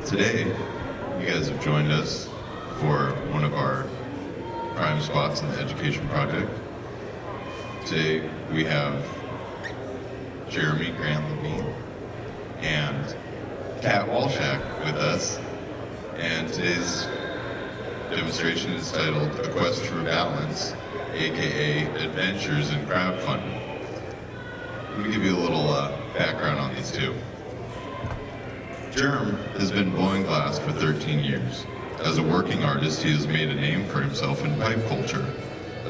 Today, you guys have joined us for one of our prime spots in the education project. Today, we have Jeremy Grant-Levine and Kat Walshak with us, and today's demonstration is titled A Quest for Balance, aka Adventures in Crowdfunding. Let me give you a little background on these two. Germ has been blowing glass for 13 years. As a working artist, he has made a name for himself in pipe culture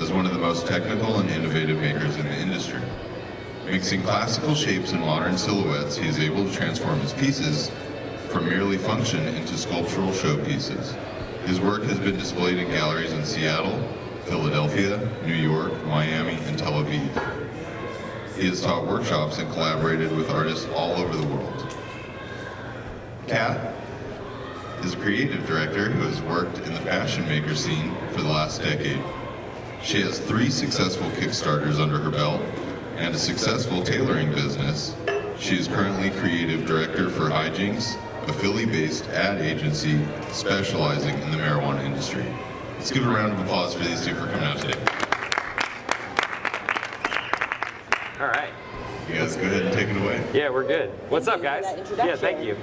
as one of the most technical and innovative makers in the industry. Mixing classical shapes and modern silhouettes, he is able to transform his pieces from merely function into sculptural showpieces. His work has been displayed in galleries in Seattle, Philadelphia, New York, Miami, and Tel Aviv. He has taught workshops and collaborated with artists all over the world. Kat is a creative director who has worked in the fashion maker scene for the last decade. She has 3 successful Kickstarters under her belt and a successful tailoring business. She is currently creative director for Hijinks, a Philly-based ad agency specializing in the marijuana industry. Let's give a round of applause for these two for coming out today. All right. You guys go ahead and take it away. Yeah, we're good. What's up, guys? Yeah, thank you.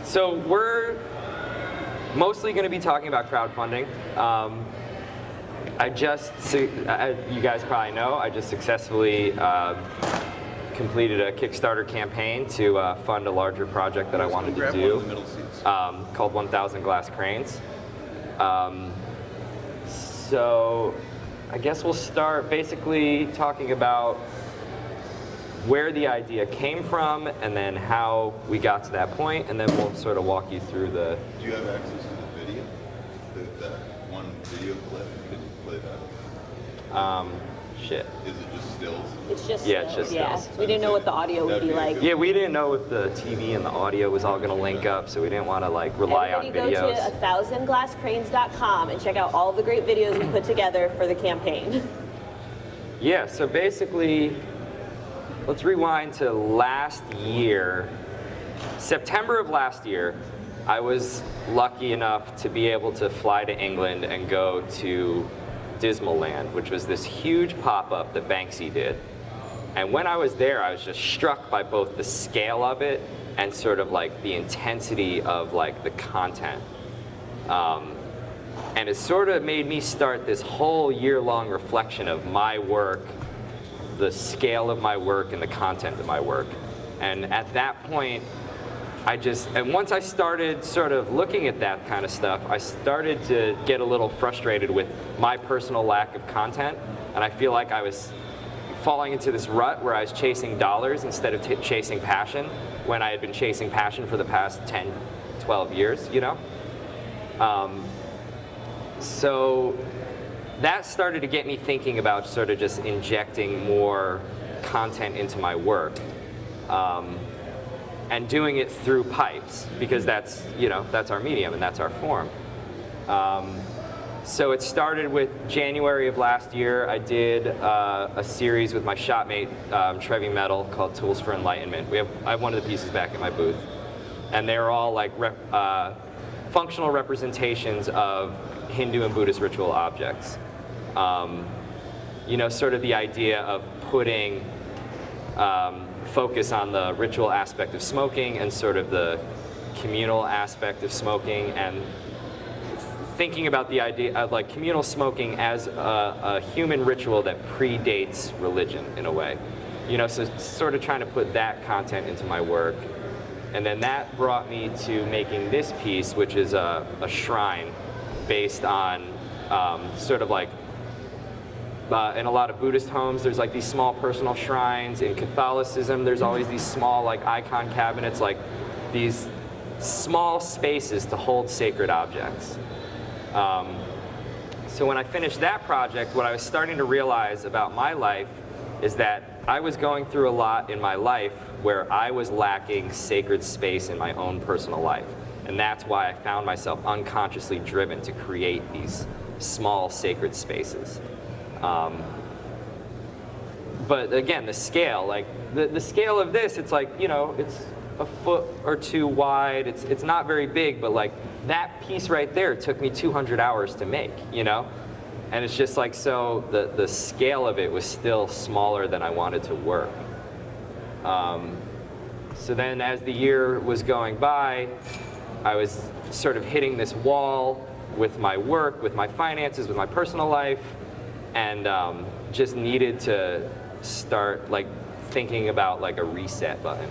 So we're mostly going to be talking about crowdfunding. You guys probably know, I just successfully completed a Kickstarter campaign to fund a larger project that I wanted to do called 1,000 Glass Cranes. So I guess we'll start basically talking about where the idea came from and then how we got to that point, and then we'll sort of walk you through the... Do you have access to the video? That one video clip? Could you play that? Shit. Is it just stills? It's just Yeah, it's just stills. We didn't know what the audio would be like. Yeah, we didn't know if the TV and the audio was all going to link up, so we didn't want to like rely on videos. Go to 1000glasscranes.com and check out all the great videos we put together for the campaign. Yeah, so basically, let's rewind to last year. September of last year, I was lucky enough to be able to fly to England and go to Dismaland, which was this huge pop-up that Banksy did. And when I was there, I was just struck by both the scale of it and sort of like the intensity of like the content. And it sort of made me start this whole year-long reflection of my work, the scale of my work and the content of my work. And at that point, and once I started sort of looking at that kind of stuff, I started to get a little frustrated with my personal lack of content. And I feel like I was falling into this rut where I was chasing dollars instead of chasing passion, when I had been chasing passion for the past 10, 12 years, you know? So that started to get me thinking about sort of just injecting more content into my work. And doing it through pipes, because that's our medium and that's our form. So it started with January of last year. I did a series with my shopmate, Trevi Metal, called Tools for Enlightenment. I have one of the pieces back at my booth. And they're all like functional representations of Hindu and Buddhist ritual objects. Sort of the idea of putting focus on the ritual aspect of smoking and sort of the communal aspect of smoking, and thinking about the idea of like communal smoking as a human ritual that predates religion in a way. So sort of trying to put that content into my work. And then that brought me to making this piece, which is a shrine based on sort of like in a lot of Buddhist homes, there's like these small personal shrines. In Catholicism, there's always these small like icon cabinets, like these small spaces to hold sacred objects. So when I finished that project, what I was starting to realize about my life is that I was going through a lot in my life where I was lacking sacred space in my own personal life. And that's why I found myself unconsciously driven to create these small sacred spaces. But again, the scale, like the scale of this, it's like, it's a foot or two wide. It's not very big, but like that piece right there took me 200 hours to make, you know? And it's just like, so the scale of it was still smaller than I wanted to work. So then as the year was going by, I was sort of hitting this wall with my work, with my finances, with my personal life, and just needed to start like thinking about like a reset button.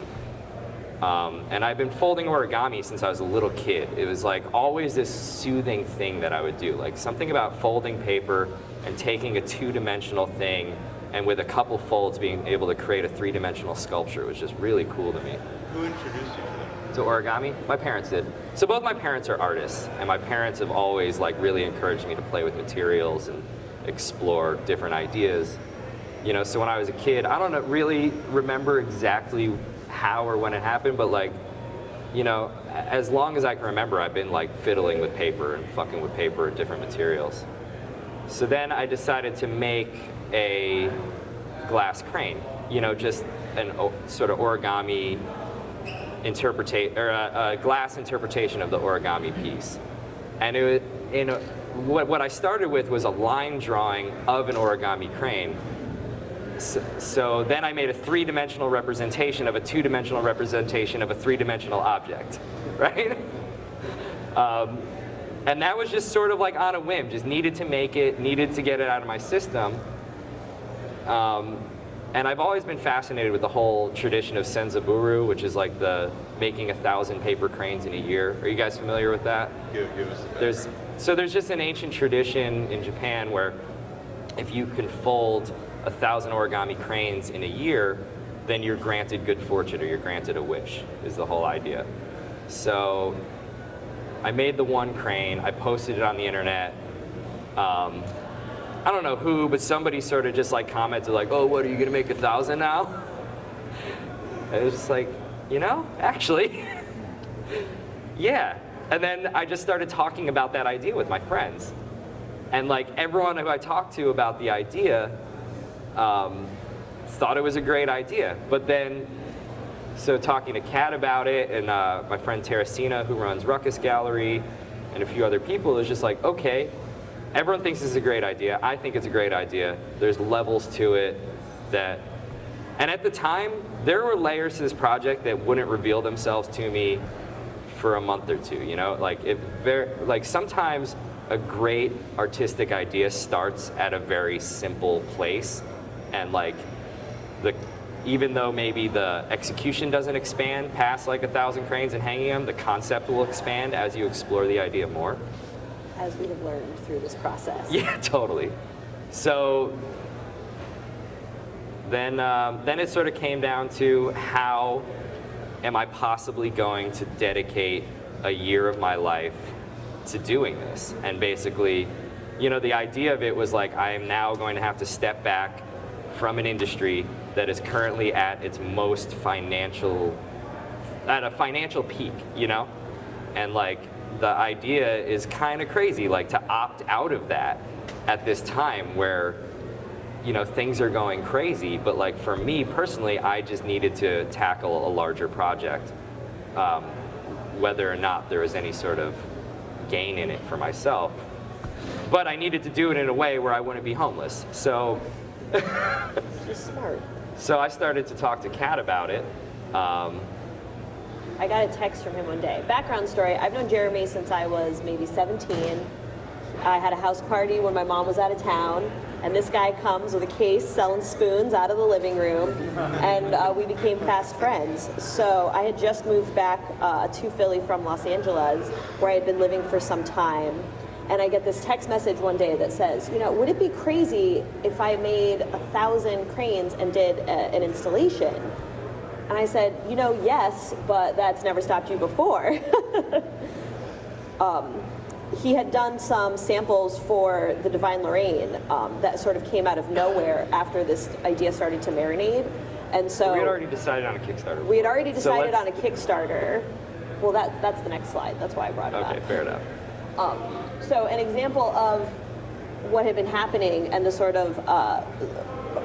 And I've been folding origami since I was a little kid. It was like always this soothing thing that I would do, like something about folding paper and taking a two-dimensional thing and with a couple folds being able to create a three-dimensional sculpture was just really cool to me. Who introduced you to that? To origami? My parents did. So both my parents are artists, and my parents have always like really encouraged me to play with materials and explore different ideas. You know, so when I was a kid, I don't really remember exactly how or when it happened, but like, you know, as long as I can remember, I've been like fiddling with paper and fucking with paper and different materials. So then I decided to make a glass crane, you know, just an sort of origami a glass interpretation of the origami piece. And it was, what I started with was a line drawing of an origami crane. So then I made a three-dimensional representation of a two-dimensional representation of a three-dimensional object, right? And that was just sort of like on a whim, just needed to make it, needed to get it out of my system. And I've always been fascinated with the whole tradition of senzaburu, which is like the making 1,000 paper cranes in a year. Are you guys familiar with that? Give us the background. There's just an ancient tradition in Japan where if you can fold 1,000 origami cranes in a year, then you're granted good fortune or you're granted a wish, is the whole idea. So I made the one crane, I posted it on the internet. I don't know who, but somebody sort of just like commented like, oh, what, are you gonna make 1,000 now? And it was just like, you know, actually, yeah. And then I just started talking about that idea with my friends. And like everyone who I talked to about the idea thought it was a great idea. But then, so talking to Kat about it and my friend Terrace, who runs Ruckus Gallery, and a few other people, it was just like, okay, everyone thinks this is a great idea. I think it's a great idea. There's levels to it that, and at the time, there were layers to this project that wouldn't reveal themselves to me for a month or two, you know? Like sometimes a great artistic idea starts at a very simple place, and like even though maybe the execution doesn't expand past like 1,000 cranes and hanging them, the concept will expand as you explore the idea more. As we have learned through this process. Yeah, totally. So then it sort of came down to how am I possibly going to dedicate a year of my life to doing this? And basically, you know, the idea of it was like, I am now going to have to step back from an industry that is currently at its most at a financial peak, you know? And like, the idea is kind of crazy, like to opt out of that at this time where, you know, things are going crazy. But like for me personally, I just needed to tackle a larger project, whether or not there was any sort of gain in it for myself. But I needed to do it in a way where I wouldn't be homeless. So, Just smart. So I started to talk to Kat about it. I got a text from him one day. Background story, I've known Jeremy since I was maybe 17. I had a house party when my mom was out of town, and this guy comes with a case selling spoons out of the living room, and we became fast friends. So I had just moved back to Philly from Los Angeles, where I had been living for some time. And I get this text message one day that says, you know, would it be crazy if I made 1,000 cranes and did an installation? And I said, you know, yes, but that's never stopped you before. He had done some samples for the Divine Lorraine that sort of came out of nowhere after this idea started to marinate. And so We had already decided on a Kickstarter. We had already decided on a Kickstarter. Well, that's the next slide. That's why I brought it up. Okay, fair enough. So an example of what had been happening and the sort of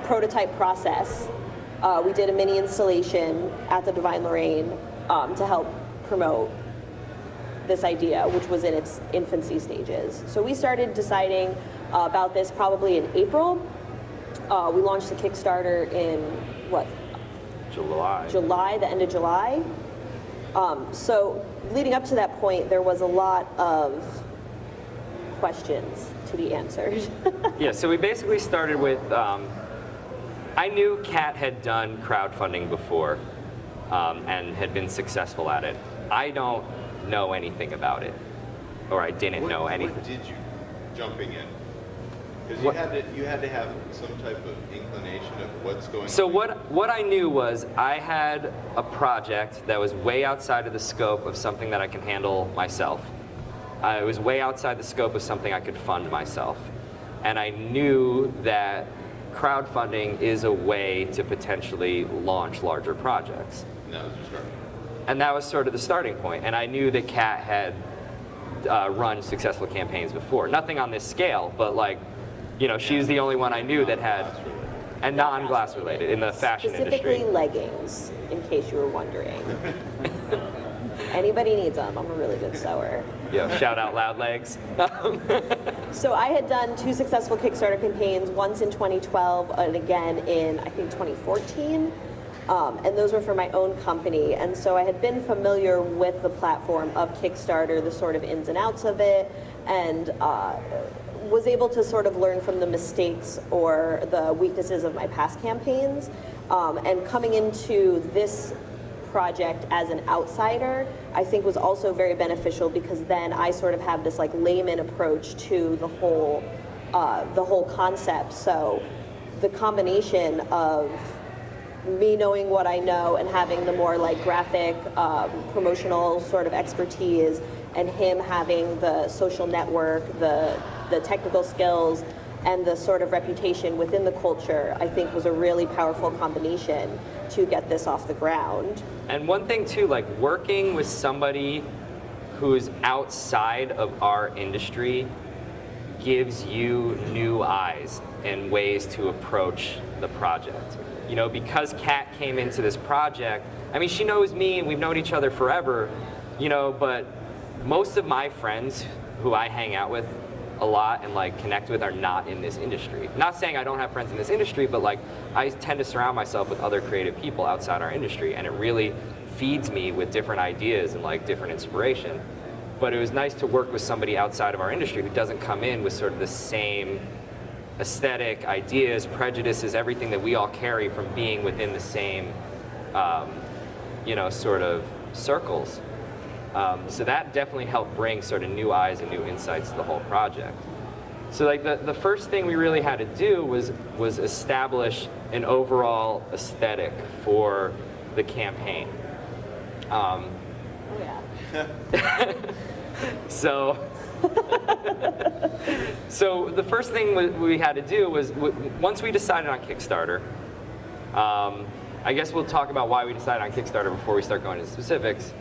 prototype process, we did a mini installation at the Divine Lorraine. to help promote this idea, which was in its infancy stages. So we started deciding about this probably in April. We launched the Kickstarter in July, the end of July. So leading up to that point, there was a lot of questions to be answered. Yeah, so we basically started with, I knew Kat had done crowdfunding before and had been successful at it. I don't know anything about it, or I didn't know anything. What did you, jumping in? Because you had to have some type of inclination of what's going on. So what I knew was I had a project that was way outside of the scope of something that I can handle myself. It was way outside the scope of something I could fund myself. And I knew that crowdfunding is a way to potentially launch larger projects. And that was sort of the starting point. And I knew that Kat had run successful campaigns before. Nothing on this scale, but like, you know, she's the only one I knew that had, and non-glass related in the fashion Specifically industry. leggings, in case you were wondering. Anybody needs them. I'm a really good sewer. Yeah, shout out Loud Legs. So I had done 2 successful Kickstarter campaigns, once in 2012 and again in, I think, 2014. And those were for my own company. And so I had been familiar with the platform of Kickstarter, the sort of ins and outs of it, and was able to sort of learn from the mistakes or the weaknesses of my past campaigns. And coming into this project as an outsider, I think was also very beneficial, because then I sort of have this like layman approach to the whole concept. So the combination of me knowing what I know and having the more like graphic, promotional sort of expertise, and him having the social network, the technical skills, and the sort of reputation within the culture, I think was a really powerful combination to get this off the ground. And one thing too, like working with somebody who's outside of our industry gives you new eyes and ways to approach the project. You know, because Kat came into this project, I mean, she knows me and we've known each other forever, you know, but most of my friends who I hang out with a lot and like connect with are not in this industry. Not saying I don't have friends in this industry, but like I tend to surround myself with other creative people outside our industry, and it really feeds me with different ideas and like different inspiration. But it was nice to work with somebody outside of our industry who doesn't come in with sort of the same aesthetic, ideas, prejudices, everything that we all carry from being within the same, you know, sort of circles. So that definitely helped bring sort of new eyes and new insights to the whole project. So like the first thing we really had to do was establish an overall aesthetic for the campaign. Oh yeah. So the first thing we had to do was, once we decided on Kickstarter, I guess we'll talk about why we decided on Kickstarter before we start going into specifics.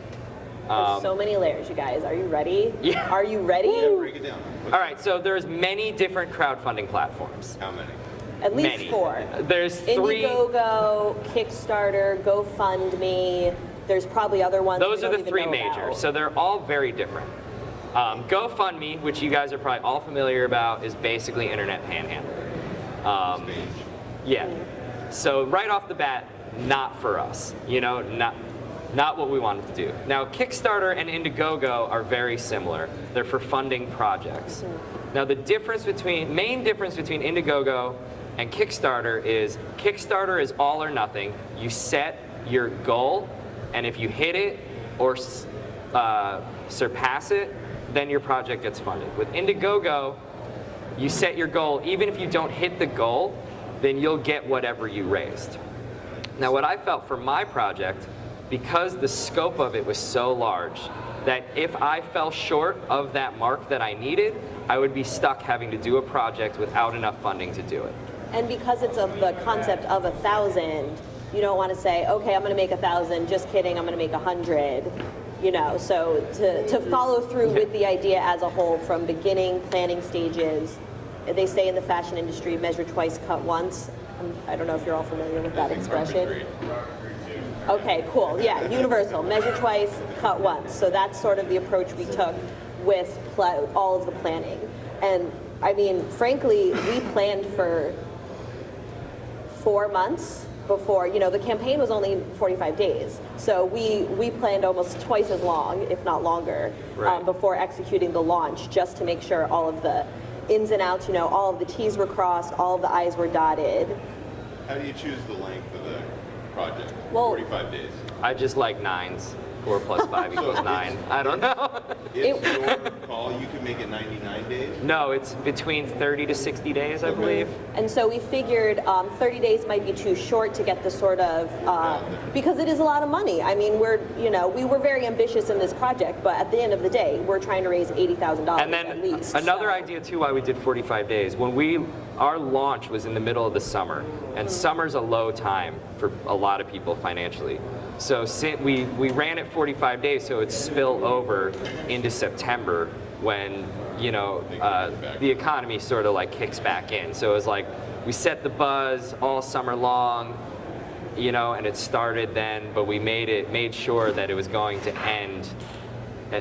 There's so many layers, you guys. Are you ready? Yeah. Are you ready? Yeah, break it down. All right, so there's many different crowdfunding platforms. How many? At least Many. 4. There's 3. Indiegogo, Kickstarter, GoFundMe. There's probably other ones. Those we are don't the even 3 know major. about. So they're all very different. GoFundMe, which you guys are probably all familiar about, is basically internet panhandling. Stage. Yeah. So right off the bat, not for us. You know, not what we wanted to do. Now, Kickstarter and Indiegogo are very similar. They're for funding projects. Now, the main difference between Indiegogo and Kickstarter is all or nothing. You set your goal, and if you hit it or surpass it, then your project gets funded. With Indiegogo, you set your goal. Even if you don't hit the goal, then you'll get whatever you raised. Now, what I felt for my project, because the scope of it was so large, that if I fell short of that mark that I needed, I would be stuck having to do a project without enough funding to do it. And because it's of the concept of 1,000, you don't want to say, okay, I'm going to make 1,000. Just kidding, I'm going to make 100. You know, so to follow through with the idea as a whole from beginning, planning stages. They say in the fashion industry, measure twice, cut once. I don't know if you're all familiar with that expression. Okay, cool. Yeah, universal. Measure twice, cut once. So that's sort of the approach we took with all of the planning. And I mean, frankly, we planned for 4 months before, you know, the campaign was only 45 days. So we planned almost twice as long, if not longer, Right. before executing the launch, just to make sure all of the ins and outs, you know, all of the T's were crossed, all of the I's were dotted. How do you choose the length of the project? Well- 45 days. I just like nines. 4 plus 5 equals 9. I don't know. It's your call. You can make it 99 days. No, it's between 30 to 60 days, I believe. And so we figured 30 days might be too short to get the sort of, because it is a lot of money. I mean, we were very ambitious in this project, but at the end of the day, we're trying to raise $80,000 And then at least. another so. idea too why we did 45 days. Our launch was in the middle of the summer, and summer's a low time for a lot of people financially. So we ran it 45 days, so it'd spill over into September when, you know, the economy sort of like kicks back in. So it was like we set the buzz all summer long, you know, and it started then, but we made sure that it was going to end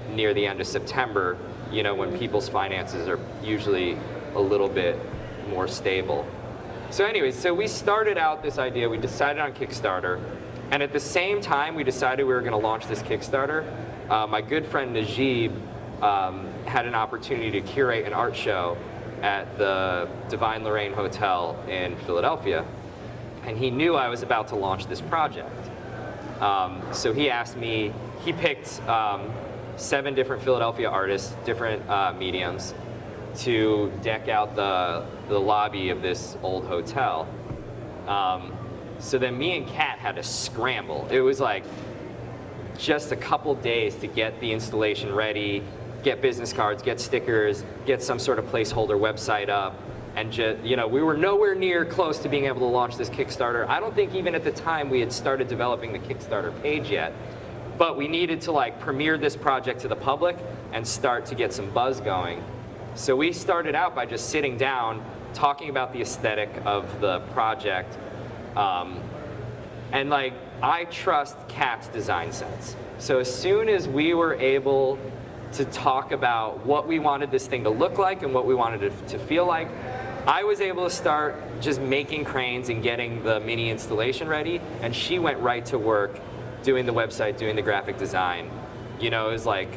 near the end of September, you know, when people's finances are usually a little bit more stable. So anyways, so we started out this idea, we decided on Kickstarter, and at the same time we decided we were going to launch this Kickstarter, my good friend Najib had an opportunity to curate an art show at the Divine Lorraine Hotel in Philadelphia, and he knew I was about to launch this project. So he asked me, he picked 7 different Philadelphia artists, different mediums, to deck out the lobby of this old hotel. So then me and Kat had to scramble. It was like just a couple days to get the installation ready, get business cards, get stickers, get some sort of placeholder website up, and just, you know, we were nowhere near close to being able to launch this Kickstarter. I don't think even at the time we had started developing the Kickstarter page yet, but we needed to like premiere this project to the public and start to get some buzz going. So we started out by just sitting down, talking about the aesthetic of the project, and like, I trust Kat's design sense. So as soon as we were able to talk about what we wanted this thing to look like and what we wanted it to feel like, I was able to start just making cranes and getting the mini installation ready, and she went right to work doing the website, doing the graphic design. You know, it was like,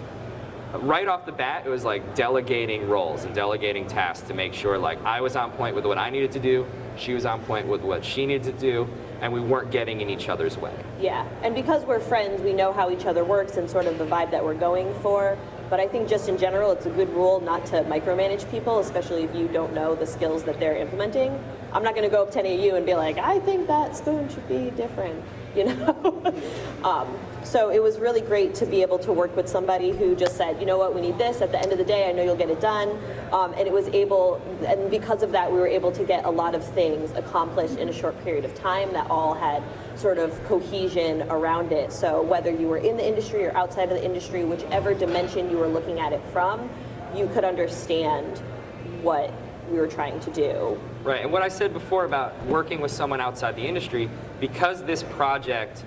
right off the bat, it was like delegating roles and delegating tasks to make sure like I was on point with what I needed to do, she was on point with what she needed to do, and we weren't getting in each other's way. Yeah, and because we're friends, we know how each other works and sort of the vibe that we're going for. But I think just in general, it's a good rule not to micromanage people, especially if you don't know the skills that they're implementing. I'm not going to go up to any of you and be like, I think that spoon should be different, you know? So it was really great to be able to work with somebody who just said, you know what, we need this. At the end of the day, I know you'll get it done. And it was able, and because of that, we were able to get a lot of things accomplished in a short period of time that all had sort of cohesion around it. So whether you were in the industry or outside of the industry, whichever dimension you were looking at it from, you could understand what we were trying to do. Right, and what I said before about working with someone outside the industry, because this project,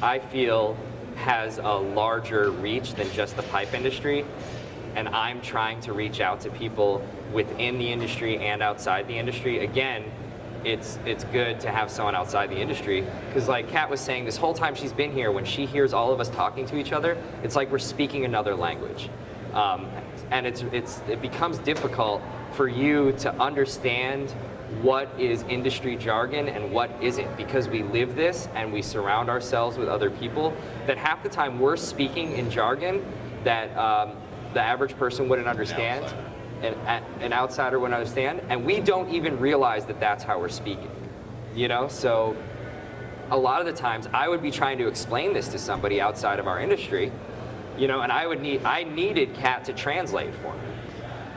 I feel, has a larger reach than just the pipe industry, and I'm trying to reach out to people within the industry and outside the industry. Again, it's good to have someone outside the industry, because like Kat was saying, this whole time she's been here, when she hears all of us talking to each other, it's like we're speaking another language. And it becomes difficult for you to understand what is industry jargon and what isn't, because we live this and we surround ourselves with other people that half the time we're speaking in jargon that the average person wouldn't understand, an outsider wouldn't understand, and we don't even realize that that's how we're speaking, you know? So a lot of the times I would be trying to explain this to somebody outside of our industry, you know, and I needed Kat to translate for me.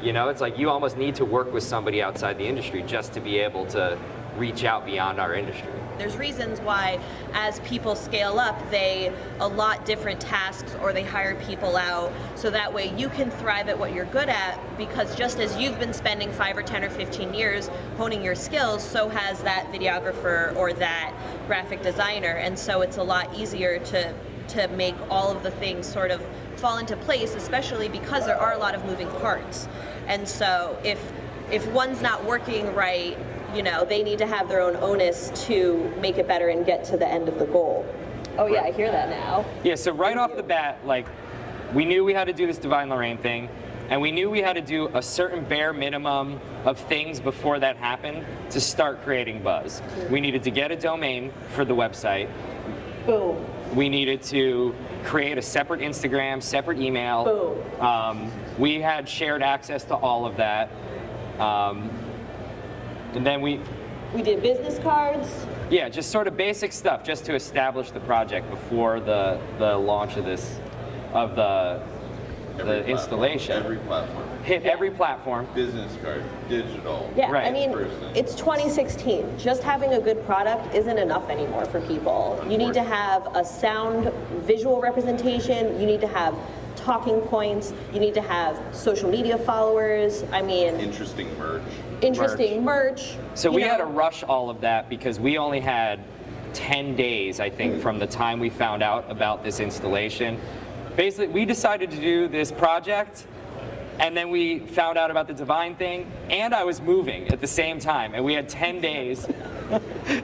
You know, it's like you almost need to work with somebody outside the industry just to be able to reach out beyond our industry. there's reasons why as people scale up, they allot different tasks or they hire people out so that way you can thrive at what you're good at, because just as you've been spending 5 or 10 or 15 years honing your skills, so has that videographer or that graphic designer. And so it's a lot easier to make all of the things sort of fall into place, especially because there are a lot of moving parts. And so if one's not working right, you know, they need to have their own onus to make it better and get to the end of the goal. Oh yeah, I hear that now. Yeah, so right off the bat, like, we knew we had to do this Divine Lorraine thing, and we knew we had to do a certain bare minimum of things before that happened to start creating buzz. We needed to get a domain for the website. Boom. We needed to create a separate Instagram, separate email. Boom. We had shared access to all of that. And then we did business cards. Yeah, just sort of basic stuff just to establish the project before the launch of this, of the installation. Every platform. Hit every platform. Business card, digital. Yeah, Right. I mean, Person. it's 2016. Just having a good product isn't enough anymore for people. You need to have a sound visual representation. You need to have talking points. You need to have social media followers. I mean, Interesting merch. interesting merch. So you we know. had to rush all of that because we only had 10 days, I think, from the time we found out about this installation. Basically, we decided to do this project, and then we found out about the Divine thing, and I was moving at the same time, and we had 10 days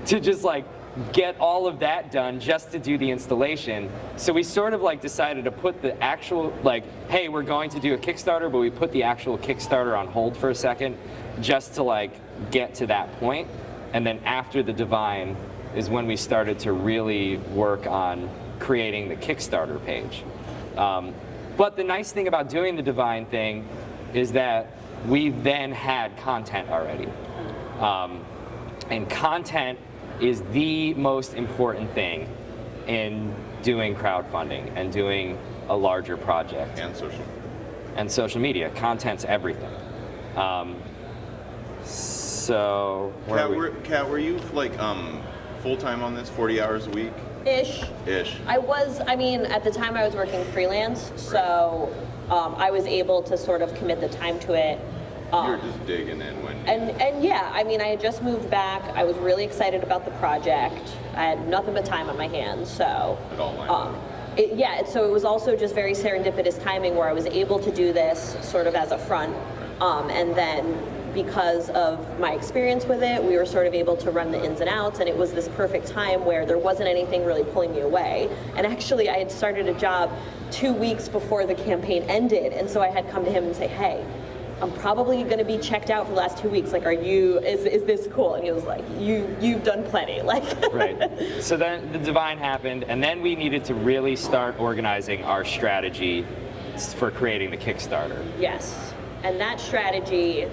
to just like get all of that done just to do the installation. So we sort of like decided to put the actual, like, hey, we're going to do a Kickstarter, but we put the actual Kickstarter on hold for a second just to like get to that point. And then after the Divine is when we started to really work on creating the Kickstarter page. But the nice thing about doing the Divine thing is that we then had content already. And content is the most important thing in doing crowdfunding and doing a larger project. And social. And social media. Content's everything. So, where are we? Kat, were you like full-time on this, 40 hours a week? Ish. I mean, at the time I was working freelance, so I was able to sort of commit the time to it. You were just digging in when. And yeah, I mean, I had just moved back. I was really excited about the project. I had nothing but time on my hands, so. It all lined up. So it was also just very serendipitous timing where I was able to do this sort of as a front, and then because of my experience with it, we were sort of able to run the ins and outs, and it was this perfect time where there wasn't anything really pulling me away. And actually, I had started a job 2 weeks before the campaign ended, and so I had come to him and say, hey, I'm probably going to be checked out for the last 2 weeks. Like, is this cool? And he was like, you've done plenty. Like, Right. So then the Divine happened, and then we needed to really start organizing our strategy for creating the Kickstarter. Yes. And that strategy,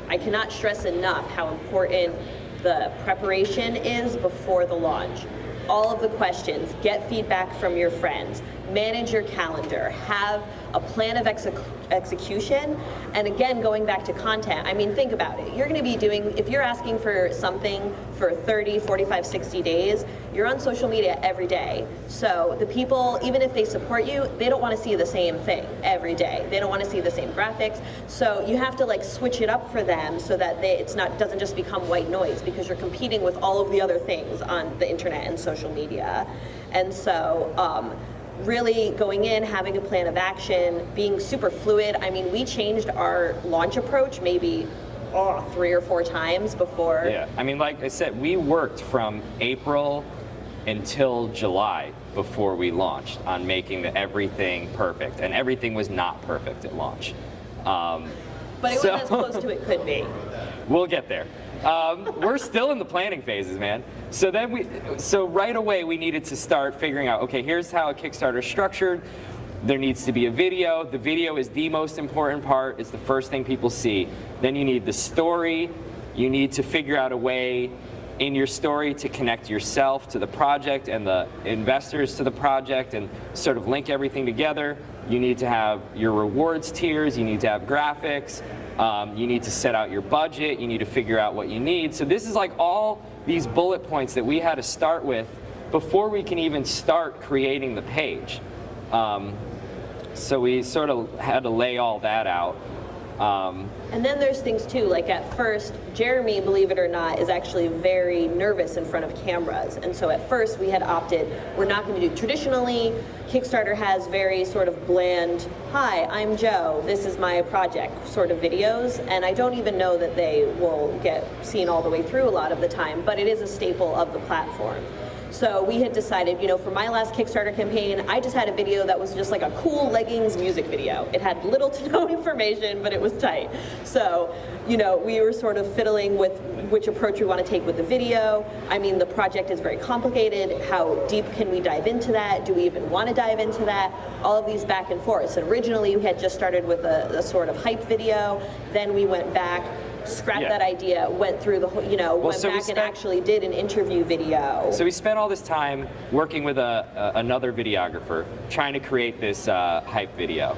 I cannot stress enough how important the preparation is before the launch. All of the questions, get feedback from your friends, manage your calendar, have a plan of execution, and again, going back to content, I mean, think about it. You're going to be doing, if you're asking for something for 30, 45, 60 days, you're on social media every day. So the people, even if they support you, they don't want to see the same thing every day. They don't want to see the same graphics. So you have to like switch it up for them so that doesn't just become white noise, because you're competing with all of the other things on the internet and social media. And so, really going in, having a plan of action, being super fluid. I mean, we changed our launch approach maybe 3 or 4 times before. Yeah, I mean, like I said, we worked from April until July before we launched on making everything perfect, and everything was not perfect at launch. But it was as close to it could be. We'll get there. We're still in the planning phases, man. So right away we needed to start figuring out, okay, here's how a Kickstarter is structured. There needs to be a video. The video is the most important part. It's the first thing people see. Then you need the story. You need to figure out a way in your story to connect yourself to the project and the investors to the project and sort of link everything together. You need to have your rewards tiers. You need to have graphics. You need to set out your budget. You need to figure out what you need. So this is like all these bullet points that we had to start with before we can even start creating the page. So we sort of had to lay all that out. And then there's things too, like at first, Jeremy, believe it or not, is actually very nervous in front of cameras. And so at first we had opted, we're not going to do traditionally. Kickstarter has very sort of bland, hi, I'm Joe, this is my project sort of videos. And I don't even know that they will get seen all the way through a lot of the time, but it is a staple of the platform. So we had decided, you know, for my last Kickstarter campaign, I just had a video that was just like a cool leggings music video. It had little to no information, but it was tight. So, you know, we were sort of fiddling with which approach we want to take with the video. I mean, the project is very complicated. How deep can we dive into that? Do we even want to dive into that? All of these back and forth. So originally we had just started with a sort of hype video. Then we went back, scrapped that idea, went through the whole, you know, went back and actually did an interview video. So we spent all this time working with another videographer, trying to create this hype video.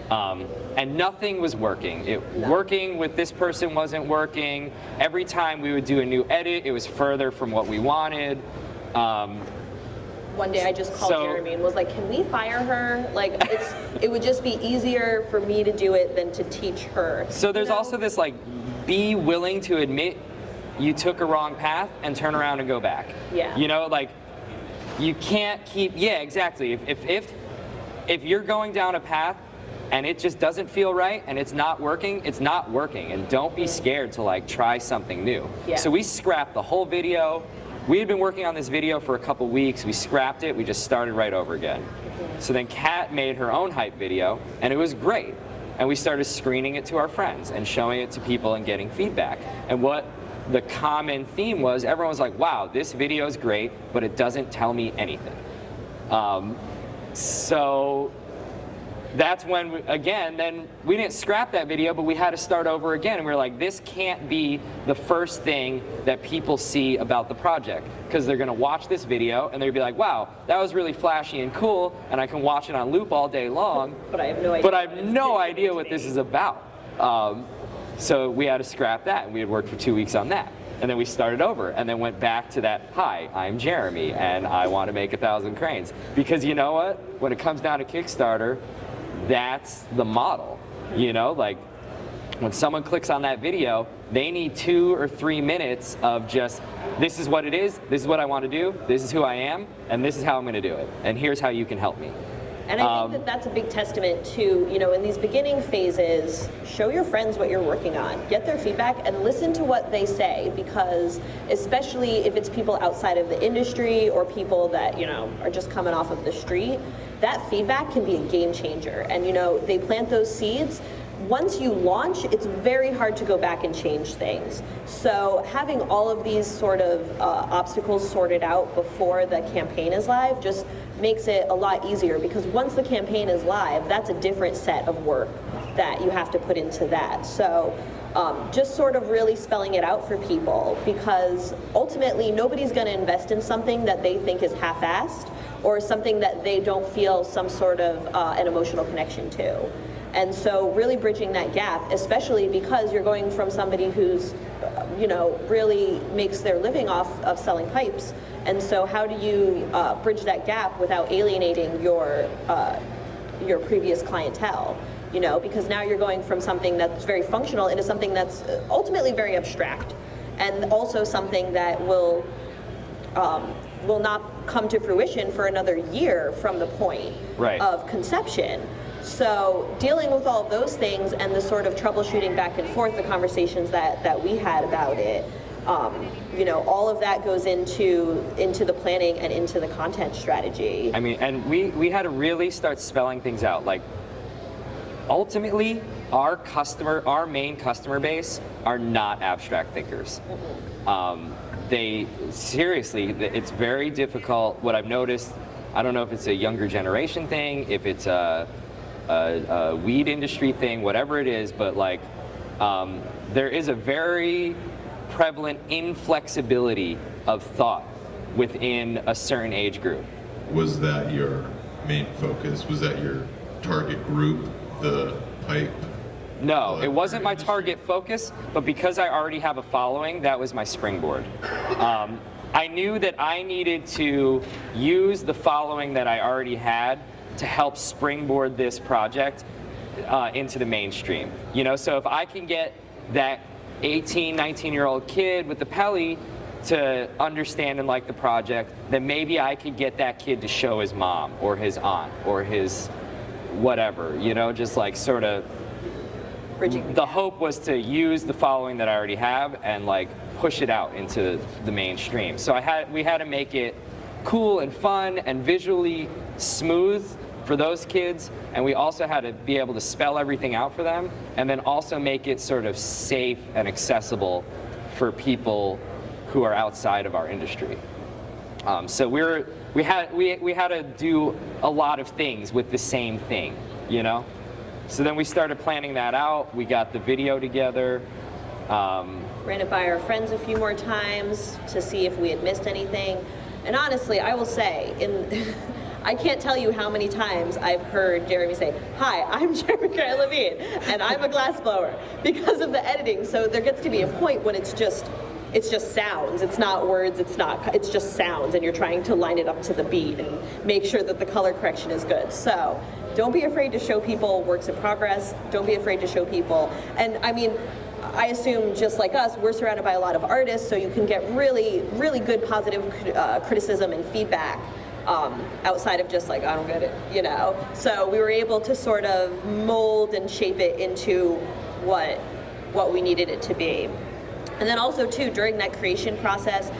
And nothing was working. Working with this person wasn't working. Every time we would do a new edit, it was further from what we wanted. One day I just called Jeremy and was like, can we fire her? Like, it would just be easier for me to do it than to teach her. So there's also this, like, be willing to admit you took a wrong path and turn around and go back. Yeah. You know, like, you can't keep, exactly. If you're going down a path and it just doesn't feel right and it's not working, and don't be scared to, like, try something new. Yeah. So we scrapped the whole video. We had been working on this video for a couple weeks. We scrapped it. We just started right over again. So then Kat made her own hype video, and it was great. And we started screening it to our friends and showing it to people and getting feedback. And what the common theme was, everyone was like, wow, this video is great, but it doesn't tell me anything. So that's when, then we didn't scrap that video, but we had to start over again. And we were like, this can't be the first thing that people see about the project, because they're gonna watch this video and they'll be like, wow, that was really flashy and cool, and I can watch it on loop all day long. But I have no idea. But I have no idea what this is about. So we had to scrap that, and we had worked for 2 weeks on that. And then we started over, and then went back to that, hi, I'm Jeremy, and I want to make 1,000 cranes. Because you know what? When it comes down to Kickstarter, that's the model. You know, like, when someone clicks on that video, they need 2 or 3 minutes of just, this is what it is, this is what I want to do, this is who I am, and this is how I'm going to do it. And here's how you can help me. And I think that that's a big testament to, you know, in these beginning phases, show your friends what you're working on, get their feedback, and listen to what they say, because especially if it's people outside of the industry or people that, you know, are just coming off of the street, that feedback can be a game changer. And, you know, they plant those seeds. Once you launch, it's very hard to go back and change things. So having all of these sort of obstacles sorted out before the campaign is live just makes it a lot easier, because once the campaign is live, that's a different set of work that you have to put into that. So just sort of really spelling it out for people, because ultimately nobody's going to invest in something that they think is half-assed or something that they don't feel some sort of an emotional connection to. And so really bridging that gap, especially because you're going from somebody who's, you know, really makes their living off of selling pipes. And so how do you bridge that gap without alienating your previous clientele? You know, because now you're going from something that's very functional into something that's ultimately very abstract, and also something that will not come to fruition for another year from the point of conception. So dealing with all of those things and the sort of troubleshooting back and forth, the conversations that we had about it, you know, all of that goes into the planning and into the content strategy. I mean, and we had to really start spelling things out. Like, ultimately, our main customer base are not abstract thinkers. They, seriously, it's very difficult. What I've noticed, I don't know if it's a younger generation thing, if it's a weed industry thing, whatever it is, but like, there is a very prevalent inflexibility of thought within a certain age group. Was that your main focus? Was that your target group, the pipe No, Well, it wasn't my industry. target focus, but because I already have a following, that was my springboard. I knew that I needed to use the following that I already had to help springboard this project into the mainstream. You know, so if I can get that 18, 19-year-old kid with the Pelly to understand and like the project, then maybe I could get that kid to show his mom or his aunt or his whatever, you know, just like sort of. Bridging The hope was to use the following that I already have and like push it out into the mainstream. So we had to make it cool and fun and visually smooth for those kids, and we also had to be able to spell everything out for them, and then also make it sort of safe and accessible for people who are outside of our industry. So we had to do a lot of things with the same thing, you know. So then we started planning that out. We got the video together. Ran it by our friends a few more times to see if we had missed anything. And honestly, I will say, I can't tell you how many times I've heard Jeremy say, "Hi, I'm Jeremy Grant-Levine, and I'm a glassblower," because of the editing. So there gets to be a point when it's just sounds. It's not words. It's just sounds, and you're trying to line it up to the beat and make sure that the color correction is good. So don't be afraid to show people works in progress. Don't be afraid to show people. And I mean, I assume just like us, we're surrounded by a lot of artists, so you can get really, really good positive criticism and feedback outside of just like, I don't get it, you know. So we were able to sort of mold and shape it into what we needed it to be. And then also too, during that creation process,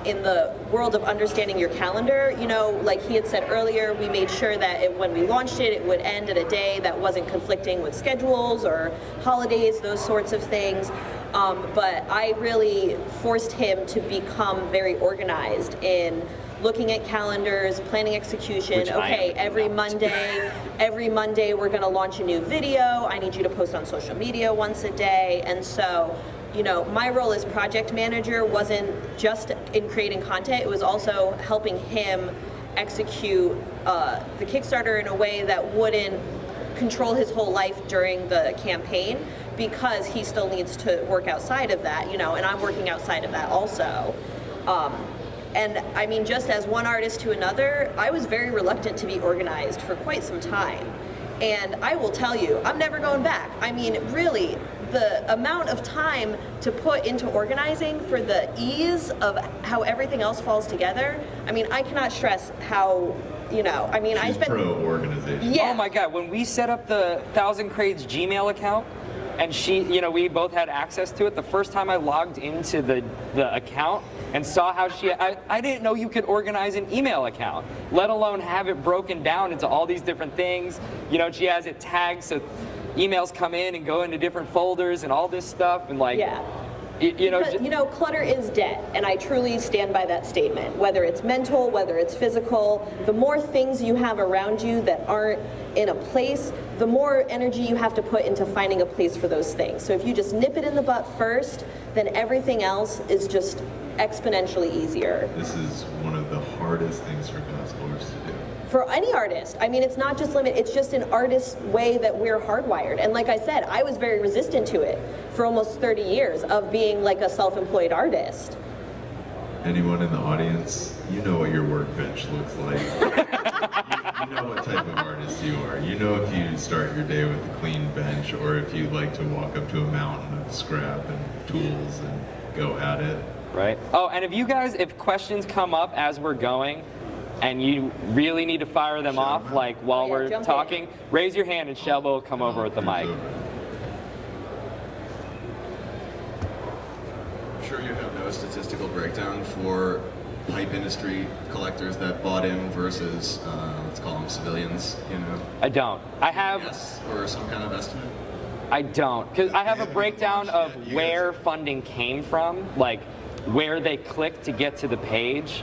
in the world of understanding your calendar, you know, like he had said earlier, we made sure that when we launched it, it would end at a day that wasn't conflicting with schedules or holidays, those sorts of things. But I really forced him to become very organized in looking at calendars, planning execution. Which I okay, am every not. Monday we're gonna launch a new video. I need you to post on social media once a day. And so, you know, my role as project manager wasn't just in creating content, it was also helping him execute the Kickstarter in a way that wouldn't control his whole life during the campaign, because he still needs to work outside of that, you know, and I'm working outside of that also. And I mean, just as one artist to another, I was very reluctant to be organized for quite some time. And I will tell you, I'm never going back. I mean, really, the amount of time to put into organizing for the ease of how everything else falls together, I mean, I cannot stress how, you know, I mean, I She's spent... pro-organization. Yeah. Oh my God, when we set up the Thousand Crates Gmail account, and she, you know, we both had access to it, the first time I logged into the account and saw how I didn't know you could organize an email account, let alone have it broken down into all these different things. You know, she has it tagged so emails come in and go into different folders and all this stuff, and like, Yeah. you know, Because, you know, clutter is dead, and I truly stand by that statement. Whether it's mental, whether it's physical, the more things you have around you that aren't in a place, the more energy you have to put into finding a place for those things. So if you just nip it in the butt first, then everything else is just exponentially easier. This is one of the hardest things for glassblowers to do. For any artist, I mean, it's not just limit, it's just an artist's way that we're hardwired. And like I said, I was very resistant to it for almost 30 years of being like a self-employed artist. Anyone in the audience, you know what your workbench looks like. you know what type of artist you are. You know if you start your day with a clean bench, or if you like to walk up to a mountain of scrap and tools and go at it. right? Oh, and if questions come up as we're going, and you really need to fire them off, like while we're jump talking, raise your hand and Shelby will come over with the mic. I'm sure you have no statistical breakdown for pipe industry collectors that bought in versus, let's call them civilians, you know? I don't. I have. Yes, or some kind of estimate? I don't, because I have a breakdown of where funding came from, like where they clicked to get to the page,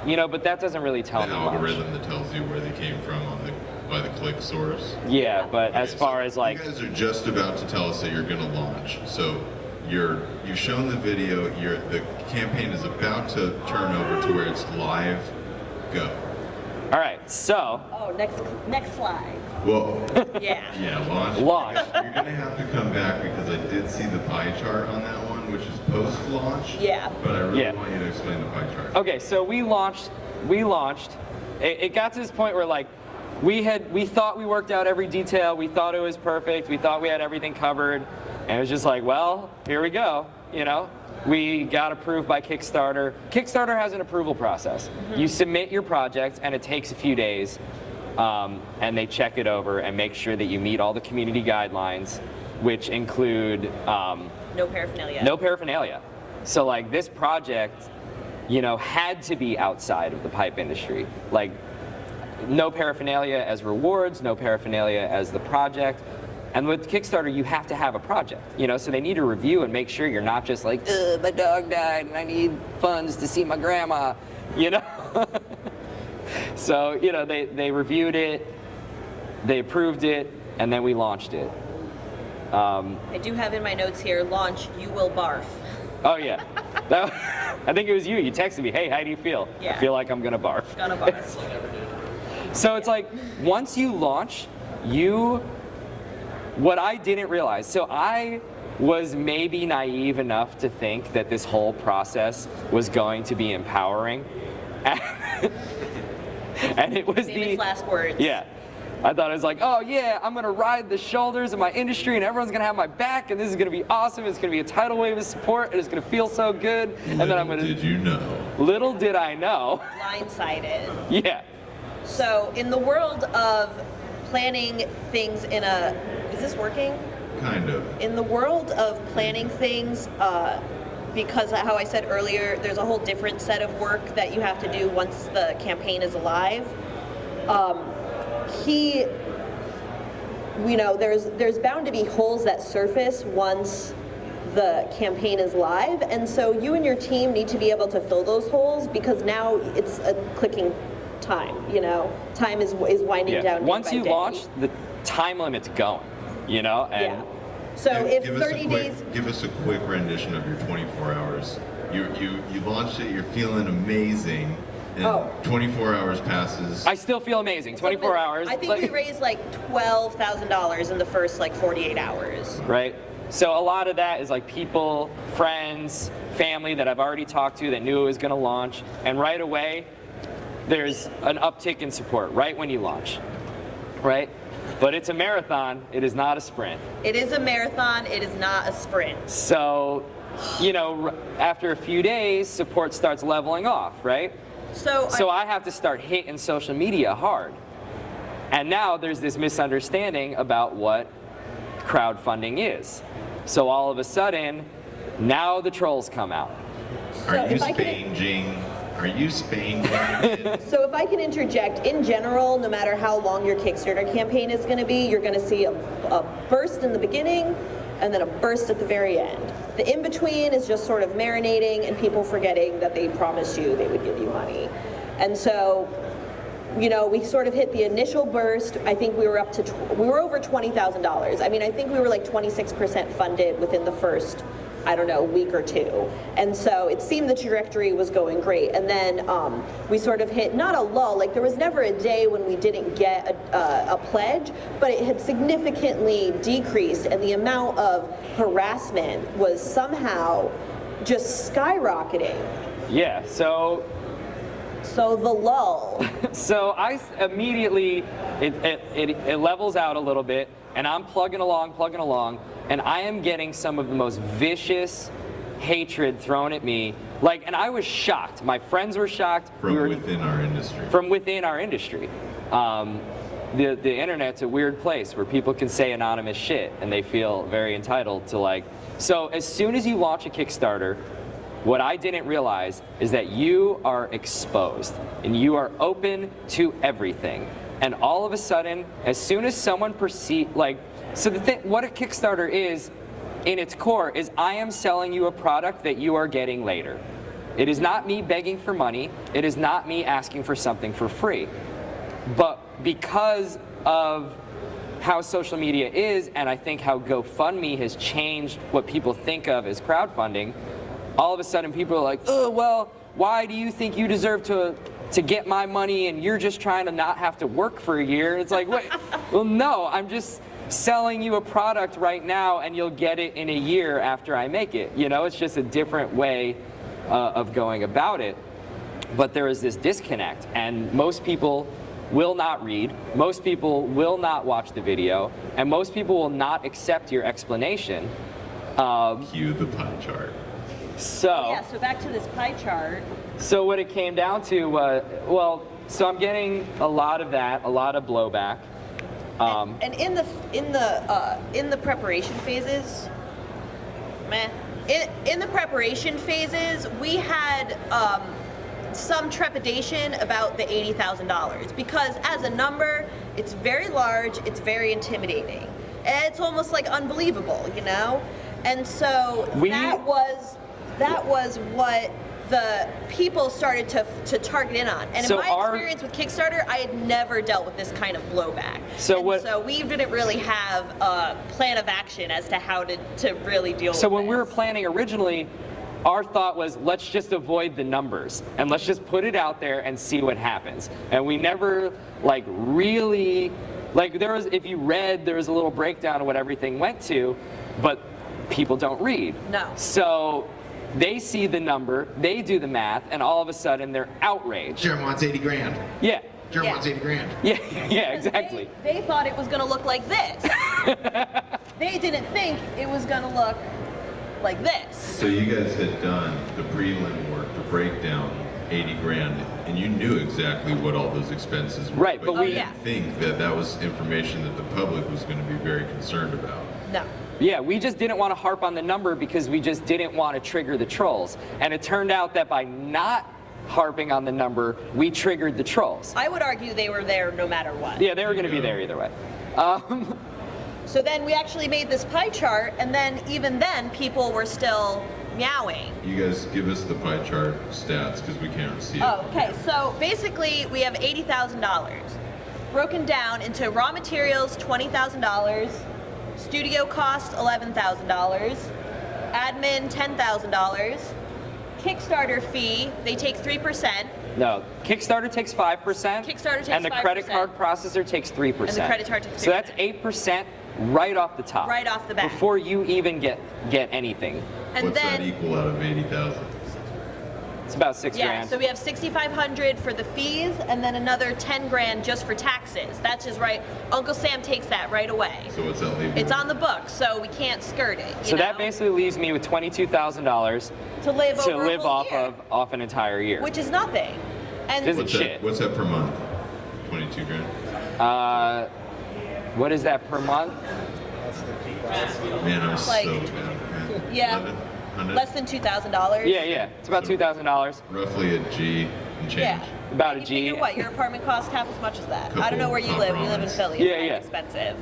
you know, but that doesn't really tell The me much. algorithm that tells you where they came from by the click source. Yeah, but as Okay, far so as like, you guys are just about to tell us that you're going to launch. So you've shown the video. The campaign is about to turn over to where it's live. Go. all right, So, Oh, next slide. Well, Yeah. yeah, launch. Launch. You're gonna have to come back because I did see the pie chart on that one, which is post-launch. Yeah. But I really Yeah. want you to explain the pie chart. okay, so we launched. It got to this point where like we thought we worked out every detail. We thought it was perfect. We thought we had everything covered, and it was just like, well, here we go. You know, we got approved by Kickstarter. Kickstarter has an approval process. You submit your project, and it takes a few days, and they check it over and make sure that you meet all the community guidelines, which include No paraphernalia. no paraphernalia. So like this project, you know, had to be outside of the pipe industry. Like no paraphernalia as rewards, no paraphernalia as the project. And with Kickstarter, you have to have a project, you know, so they need to review and make sure you're not just like, my dog died and I need funds to see my grandma, you know? So, you know, they reviewed it, they approved it, and then we launched it. I do have in my notes here, launch, you will barf. Oh yeah, I think it was you. You texted me, hey, how do you feel? Yeah. I feel like I'm gonna barf. Gonna barf. So it's like, once you launch, what I didn't realize, so I was maybe naive enough to think that this whole process was going to be empowering. And it was Famous last words. yeah. I thought it was like, oh yeah, I'm gonna ride the shoulders of my industry and everyone's gonna have my back and this is gonna be awesome. It's gonna be a tidal wave of support and it's gonna feel so good. And then I'm gonna. Did you know? Little did I know. Blindsided. Yeah. So, in the world of planning things is this working? Kind of. In the world of planning things, because how I said earlier, there's a whole different set of work that you have to do once the campaign is alive. There's bound to be holes that surface once the campaign is live, and so you and your team need to be able to fill those holes because now it's a clicking time. You know, time is winding down. Once day you by day. launch, the time limit's going. You know, and Yeah. So if Give us 30 days. Give us a quick rendition of your 24 hours. You launched it. You're feeling amazing. And Oh. 24 hours passes. I still feel amazing. 24 hours. I think like- we raised like $12,000 in the first like 48 hours. Right? So a lot of that is like people, friends, family that I've already talked to that knew it was going to launch. And right away, there's an uptick in support right when you launch. Right? But it's a marathon. It is not a sprint. It is a marathon. It is not a sprint. So, you know, after a few days, support starts leveling off, right? So I have to start hitting social media hard. And now there's this misunderstanding about what crowdfunding is. So all of a sudden, now the trolls come out. Are you if I could- spanging? Are you spanging? So if I can interject, in general, no matter how long your Kickstarter campaign is going to be, you're going to see a burst in the beginning and then a burst at the very end. The in-between is just sort of marinating and people forgetting that they promised you they would give you money. And so, you know, we sort of hit the initial burst. I think we were we were over $20,000. I mean, I think we were like 26% funded within the first, I don't know, week or two. And so it seemed the trajectory was going great. And then we sort of hit, not a lull, like there was never a day when we didn't get a pledge, but it had significantly decreased and the amount of harassment was somehow just skyrocketing. Yeah, so So the lull. So I immediately, it levels out a little bit, and I'm plugging along, and I am getting some of the most vicious hatred thrown at me. Like, and I was shocked. My friends were shocked. From within our industry. From within our industry. The internet's a weird place where people can say anonymous shit, and they feel very entitled to like. So as soon as you launch a Kickstarter, what I didn't realize is that you are exposed and you are open to everything. And all of a sudden, as soon as someone what a Kickstarter is, in its core, is I am selling you a product that you are getting later. It is not me begging for money. It is not me asking for something for free. But because of how social media is, and I think how GoFundMe has changed what people think of as crowdfunding, all of a sudden people are like, oh, well, why do you think you deserve to to get my money and you're just trying to not have to work for a year. It's like, wait, well, no, I'm just selling you a product right now and you'll get it in a year after I make it. You know, it's just a different way of going about it. But there is this disconnect, and most people will not read, most people will not watch the video, and most people will not accept your explanation. Cue the pie chart. So back to this pie chart. So what it came down to was, so I'm getting a lot of that, a lot of blowback. And in the preparation phases, in the preparation phases, we had some trepidation about the $80,000 because as a number, it's very large, it's very intimidating, and it's almost like unbelievable, you know. And so that was what the people started to target in on. And in my experience with Kickstarter, I had never dealt with this kind of blowback. So we didn't really have a plan of action as to how to really deal with it. So when we were planning originally, our thought was, let's just avoid the numbers and let's just put it out there and see what happens. And we never really, if you read, there was a little breakdown of what everything went to, but people don't read. No. So they see the number, they do the math, and all of a sudden they're outraged. Germ wants 80 grand. Yeah. Germ wants 80 grand. Yeah, exactly. They thought it was going to look like this. They didn't think it was going to look like this. So you guys had done the prelim work, the breakdown, 80 grand, and you knew exactly what all those expenses were. Right, but we didn't think that was information that the public was going to be very concerned about. No. Yeah, we just didn't want to harp on the number because we just didn't want to trigger the trolls. And it turned out that by not harping on the number, we triggered the trolls. I would argue they were there no matter what. Yeah, they were going to be there either way. So then we actually made this pie chart, and then even then, people were still meowing. You guys give us the pie chart stats because we can't see it. Oh, okay. So basically, we have $80,000 broken down into raw materials, $20,000, studio cost, $11,000, admin, $10,000, Kickstarter fee, they take 3%. No, Kickstarter takes 5%. Kickstarter takes 5%. And the credit card processor takes 3%. And the credit card takes 3%. So that's 8% right off the top. Right off the bat. Before you even get anything. And What's then that equal out of 80,000? It's about $6 yeah, grand. so we have $6,500 for the fees, and then another 10 grand just for taxes. That's just right. Uncle Sam takes that right away. So what's that leave? It's on the books, so we can't skirt it. So that basically leaves me with $22,000 to live over a whole off year, of an entire year. which is nothing. And Isn't What's shit. that, what's that per month? 22 grand? What is that per month? Man, I'm like- so bad. Man. Yeah. 100? less than $2,000. Yeah. It's about $2,000. Roughly a G and change. Yeah. About a You G. figure what? Your apartment costs half as much as that. I don't know where you Couple live. You live in compromise. Philly. It's Yeah, kind yeah. of expensive.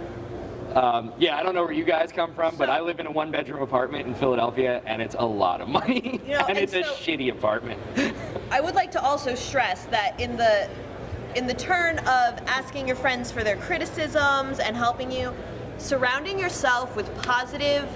Yeah, I don't know where you guys come from, but So- I live in a one-bedroom apartment in Philadelphia, and it's a lot of money. You know, and and it's a so- shitty apartment. I would like to also stress that in the turn of asking your friends for their criticisms and helping you, surrounding yourself with positive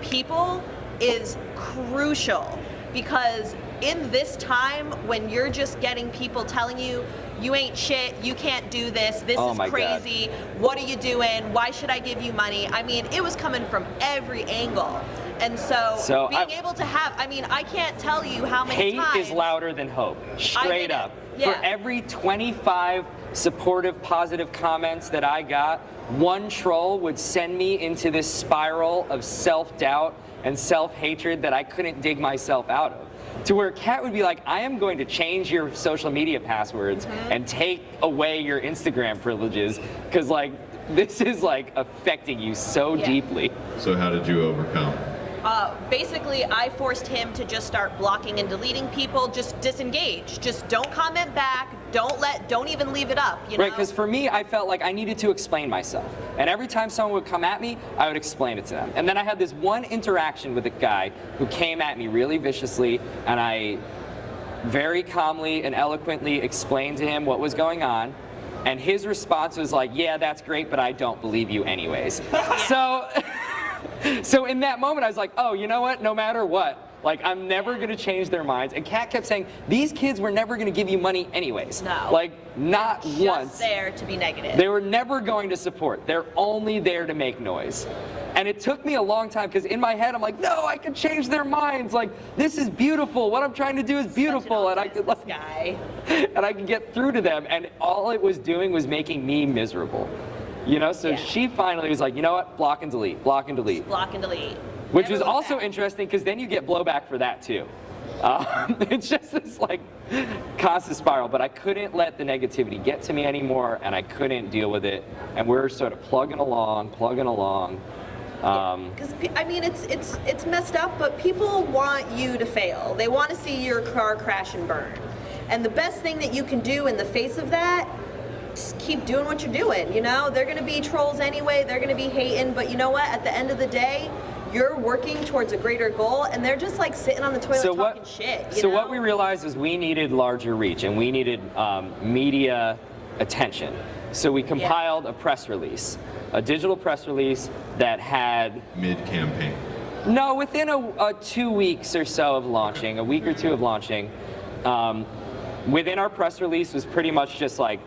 people is crucial, because in this time when you're just getting people telling you you ain't shit, you can't do this, this Oh is my God. crazy, what are you doing, why should I give you money? I mean, it was coming from every angle. And so being able to have, I mean, I can't tell you how many Hate times is louder than hope. Straight get it. up. Yeah. For every 25 supportive, positive comments that I got, one troll would send me into this spiral of self-doubt and self-hatred that I couldn't dig myself out of. To where Kat would be like, I am going to change your social media passwords and take away your Instagram privileges, because like, this is like affecting you so Yeah. deeply. So how did you overcome? Basically, I forced him to just start blocking and deleting people, just disengage. Just don't comment back, don't even leave it up, you know? Right, because for me, I felt like I needed to explain myself. And every time someone would come at me, I would explain it to them. And then I had this one interaction with a guy who came at me really viciously, and I very calmly and eloquently explained to him what was going on. And his response was like, yeah, that's great, but I don't believe you anyways. So in that moment, I was like, oh, you know what? No matter what, Like, I'm never going to change their minds. And Kat kept saying, these kids were never going to give you money anyways. No. Like, not Just once. there to be negative. They were never going to support. They're only there to make noise. And it took me a long time, because in my head I'm like, no, I could change their minds. Like, this is beautiful. What I'm trying to do is beautiful, and I could this guy. and I could get through to them. And all it was doing was making me miserable. You know, so Yeah. she finally was like, you know what, block and delete, block and delete. Block and delete. Which Never was look also back. interesting, because then you get blowback for that too. It's just this like constant spiral, but I couldn't let the negativity get to me anymore, and I couldn't deal with it. And we're sort of plugging along. Because I mean, it's messed up, but people want you to fail. They want to see your car crash and burn. And the best thing that you can do in the face of that, just keep doing what you're doing. You know, they're going to be trolls anyway. They're going to be hating, but you know what? At the end of the day, you're working towards a greater goal, and they're just like sitting on the toilet talking shit. You know? What we realized is we needed larger reach, and we needed media attention. So we compiled a press release, a digital press release that had Mid-campaign. no, within a 2 weeks or so of launching, a week or two of launching, within our press release was pretty much just like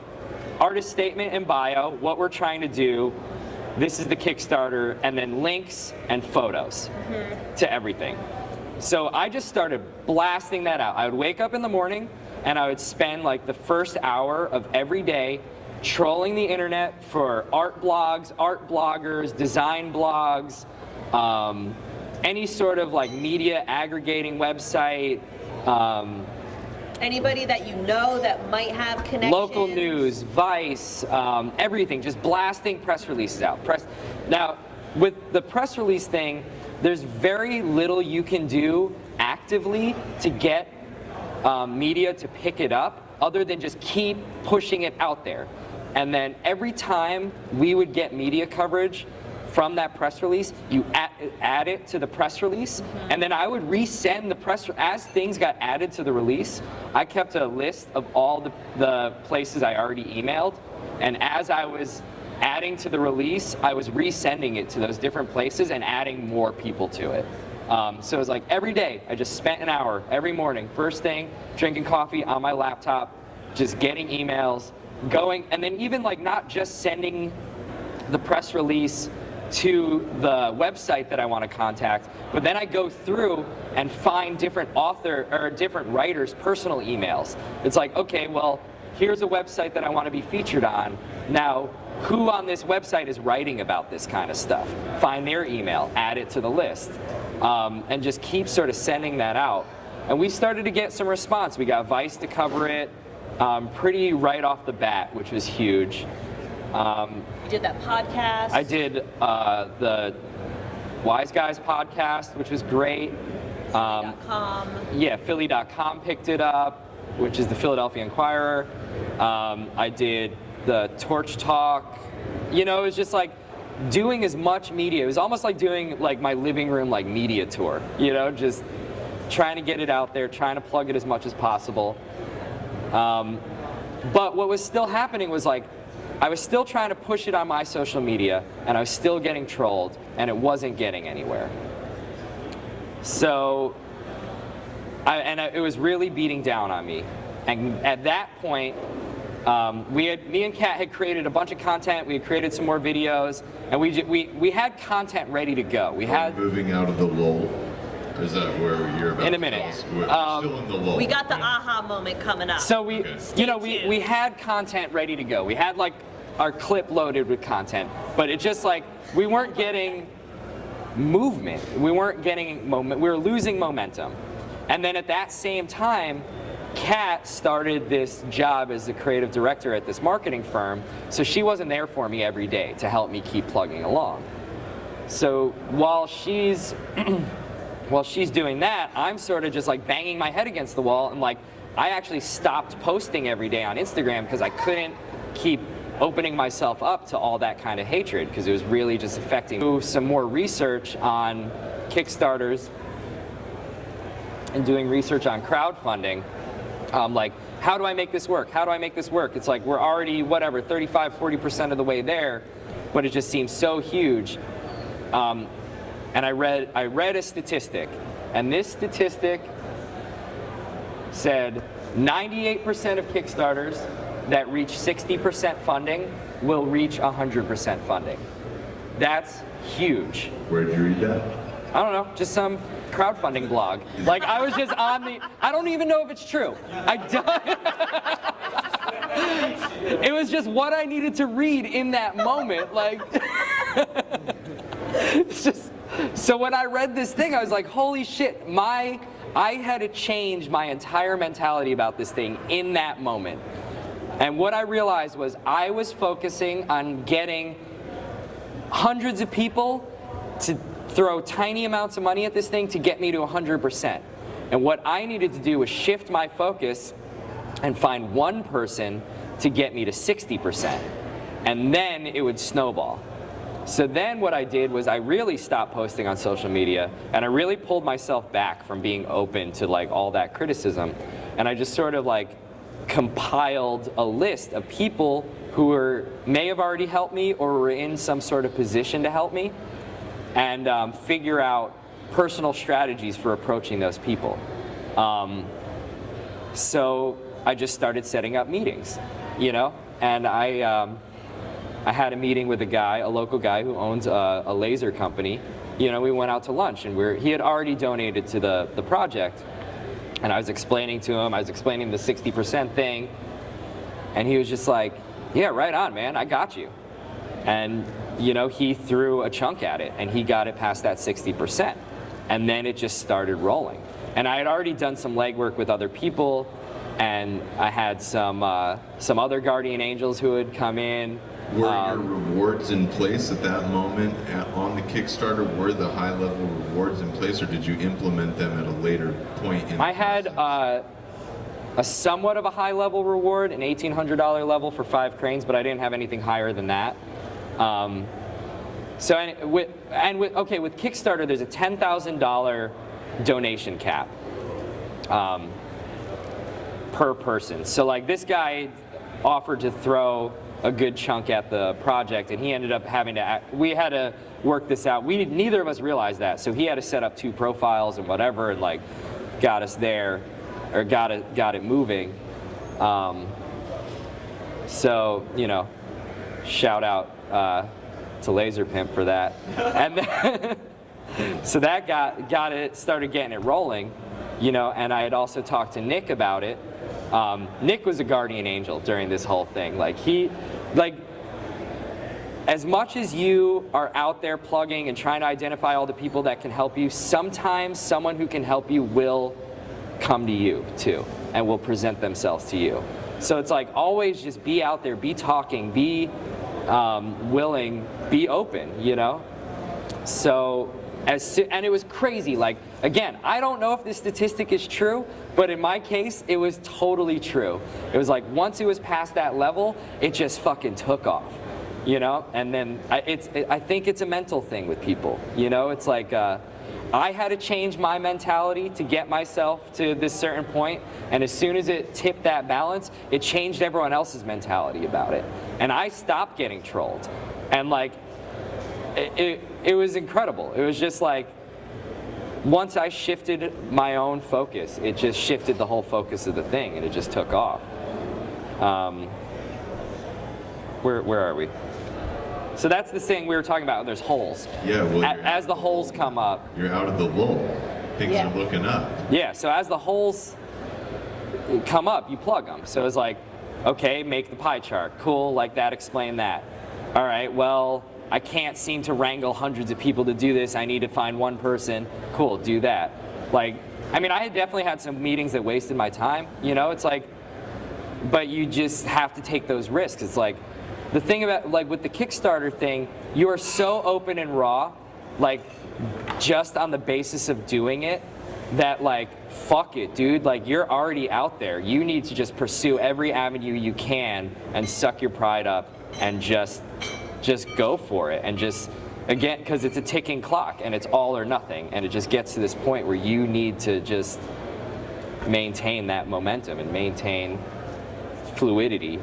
artist statement and bio, what we're trying to do, this is the Kickstarter, and then links and photos to everything. So I just started blasting that out. I would wake up in the morning and I would spend like the first hour of every day trolling the internet for art blogs, art bloggers, design blogs, any sort of like media aggregating website, Anybody that you know that might have connections. local news, Vice, everything, just blasting press releases out. Now, with the press release thing, there's very little you can do actively to get media to pick it up, other than just keep pushing it out there. And then every time we would get media coverage from that press release, you add it to the press release, and then I would resend the press, as things got added to the release, I kept a list of all the places I already emailed, and as I was adding to the release, I was resending it to those different places and adding more people to it. So it was like every day, I just spent an hour every morning, first thing, drinking coffee on my laptop, just getting emails, going, and then even like not just sending the press release to the website that I want to contact, but then I go through and find different different writers' personal emails. It's like, okay, well, here's a website that I want to be featured on. Now, who on this website is writing about this kind of stuff? Find their email, add it to the list, and just keep sort of sending that out. And we started to get some response. We got Vice to cover it pretty right off the bat, which was huge. You did that podcast. I did the Wise Guys podcast, which was great. Philly.com. Yeah, Philly.com picked it up, which is the Philadelphia Inquirer. I did the Torch Talk. You know, it was just like doing as much media. It was almost like doing like my living room like media tour. You know, just trying to get it out there, trying to plug it as much as possible. But what was still happening was like, I was still trying to push it on my social media, and I was still getting trolled, and it wasn't getting anywhere. So, it was really beating down on me. And at that point, me and Kat had created a bunch of content. We had created some more videos, and we had content ready to go. We had Moving out of the lull. Is that where you're about In a to minute. tell us? We're still in the lull. We got the aha moment coming up. So we, Okay. you know, Stay tuned. we had content ready to go. We had like our clip loaded with content, but it just like, we weren't getting movement. We weren't getting moment. We were losing momentum. And then at that same time, Kat started this job as the creative director at this marketing firm, so she wasn't there for me every day to help me keep plugging along. So while she's doing that, I'm sort of just like banging my head against the wall, and like I actually stopped posting every day on Instagram because I couldn't keep opening myself up to all that kind of hatred, because it was really just affecting. Do some more research on Kickstarters and doing research on crowdfunding. Like, how do I make this work? How do I make this work? It's like we're already, whatever, 35-40% of the way there, but it just seems so huge. And I read a statistic And this statistic said 98% of Kickstarters that reach 60% funding will reach 100% funding. That's huge. Where'd you read that? I don't know, just some crowdfunding blog. Like, I was just on the, I don't even know if it's true. It was just what I needed to read in that moment. Like, it's just, so when I read this thing, I was like, holy shit, I had to change my entire mentality about this thing in that moment. And what I realized was I was focusing on getting hundreds of people to throw tiny amounts of money at this thing to get me to 100%. And what I needed to do was shift my focus and find one person to get me to 60%. And then it would snowball. So then what I did was I really stopped posting on social media, and I really pulled myself back from being open to like all that criticism. And I just sort of like compiled a list of people who may have already helped me or were in some sort of position to help me, and figure out personal strategies for approaching those people. So I just started setting up meetings, you know, and I had a meeting with a local guy who owns a laser company. You know, we went out to lunch, and he had already donated to the project, and I was explaining to him, the 60% thing, and he was just like, yeah, right on, man, I got you. And, you know, he threw a chunk at it, and he got it past that 60%. And then it just started rolling. And I had already done some legwork with other people, and I had some other guardian angels who had come in. Were your rewards in place at that moment on the Kickstarter? Were the high-level rewards in place, or did you implement them at a later point in the I had process? a somewhat of a high-level reward, an $1,800 level for 5 cranes, but I didn't have anything higher than that. With Kickstarter, there's a $10,000 donation cap per person. So like this guy offered to throw a good chunk at the project, and he ended up having to, we had to work this out. Neither of us realized that, so he had to set up 2 profiles and whatever, and like got us there, or got it moving. So, you know, shout out to Laser Pimp for that. And then, so that got it, started getting it rolling, you know, and I had also talked to Nick about it. Nick was a guardian angel during this whole thing. As much as you are out there plugging and trying to identify all the people that can help you, sometimes someone who can help you will come to you too, and will present themselves to you. So it's like, always just be out there, be talking, be willing, be open, you know? So, and it was crazy. Like, again, I don't know if this statistic is true, but in my case, it was totally true. It was like, once it was past that level, it just fucking took off, you know? And then I think it's a mental thing with people, you know? It's like, I had to change my mentality to get myself to this certain point, and as soon as it tipped that balance, it changed everyone else's mentality about it. And I stopped getting trolled. And like, it was incredible. It was just like, once I shifted my own focus, it just shifted the whole focus of the thing, and it just took off. Where are we? So that's the thing we were talking about. There's holes. Yeah, well, as the holes come up. You're out of the lull. Things are looking up. Yeah, so as the holes come up, you plug them. So it's like, okay, make the pie chart. Cool, like that, explain that. All right, well, I can't seem to wrangle hundreds of people to do this. I need to find one person. Cool, do that. Like, I mean, I had definitely had some meetings that wasted my time. You know, it's like, but you just have to take those risks. It's like, the thing about, like with the Kickstarter thing, you are so open and raw, like just on the basis of doing it, that like, fuck it, dude, like you're already out there. You need to just pursue every avenue you can and suck your pride up and just go for it. And just, again, because it's a ticking clock and it's all or nothing. And it just gets to this point where you need to just maintain that momentum and maintain fluidity.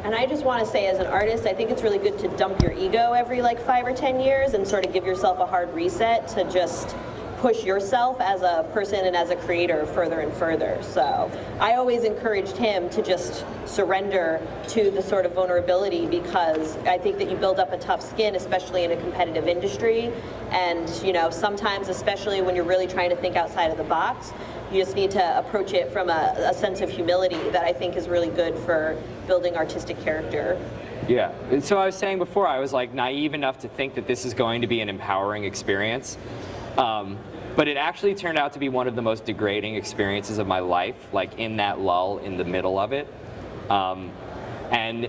And I just want to say, as an artist, I think it's really good to dump your ego every like 5 or 10 years and sort of give yourself a hard reset to just push yourself as a person and as a creator further and further. So I always encouraged him to just surrender to the sort of vulnerability, because I think that you build up a tough skin, especially in a competitive industry. And sometimes, especially when you're really trying to think outside of the box, you just need to approach it from a sense of humility that I think is really good for building artistic character. Yeah, and so I was saying before, I was like naive enough to think that this is going to be an empowering experience. But it actually turned out to be one of the most degrading experiences of my life, like in that lull in the middle of it. And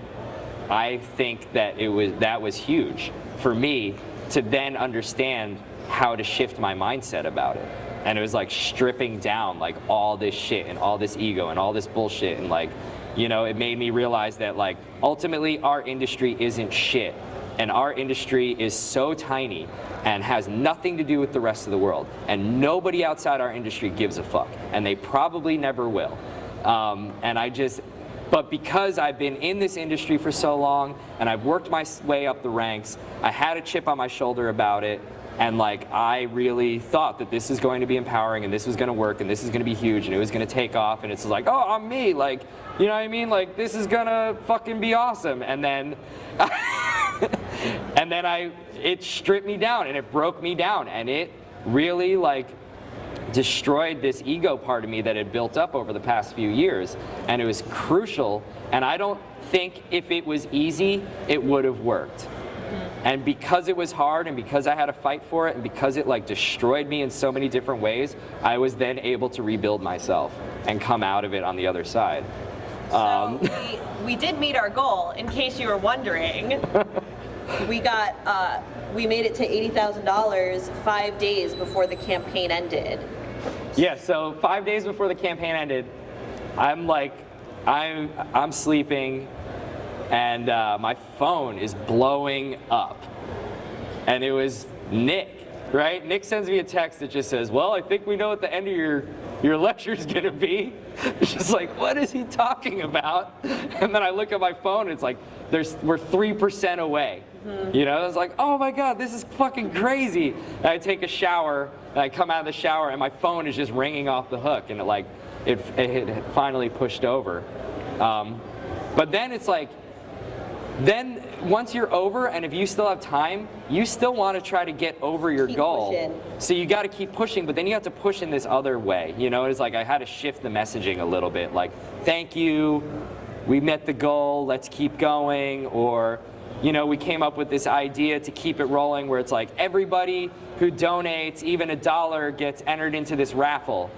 I think that that was huge for me to then understand how to shift my mindset about it. And it was like stripping down like all this shit and all this ego and all this bullshit, and like, it made me realize that like ultimately our industry isn't shit, and our industry is so tiny and has nothing to do with the rest of the world, and nobody outside our industry gives a fuck, and they probably never will. But because I've been in this industry for so long and I've worked my way up the ranks, I had a chip on my shoulder about it. And like, I really thought that this is going to be empowering, and this was going to work, and this is going to be huge, and it was going to take off, and it's like, oh, I'm me, like, you know what I mean? Like, this is going to fucking be awesome. And then, it stripped me down, and it broke me down, and it really like destroyed this ego part of me that had built up over the past few years. And it was crucial, and I don't think if it was easy, it would have worked. And because it was hard, and because I had to fight for it, and because it like destroyed me in so many different ways, I was then able to rebuild myself and come out of it on the other side. So we did meet our goal, in case you were wondering. We made it to $80,000 5 days before the campaign ended. Yeah, so 5 days before the campaign ended, I'm sleeping, and my phone is blowing up. And it was Nick, right? Nick sends me a text that just says, well, I think we know what the end of your lecture's gonna be. It's just like, what is he talking about? And then I look at my phone, and it's like, we're 3% away. Mm-hmm. It's like, oh my God, this is fucking crazy. And I take a shower, and I come out of the shower, and my phone is just ringing off the hook, and it had finally pushed over. But then it's like, then once you're over, and if you still have time, you still want to try to get over your goal. Pushing. So you got to keep pushing, but then you have to push in this other way. It's like I had to shift the messaging a little bit, like, thank you, we met the goal, let's keep going. Or, we came up with this idea to keep it rolling where it's like everybody who donates even $1 gets entered into this raffle,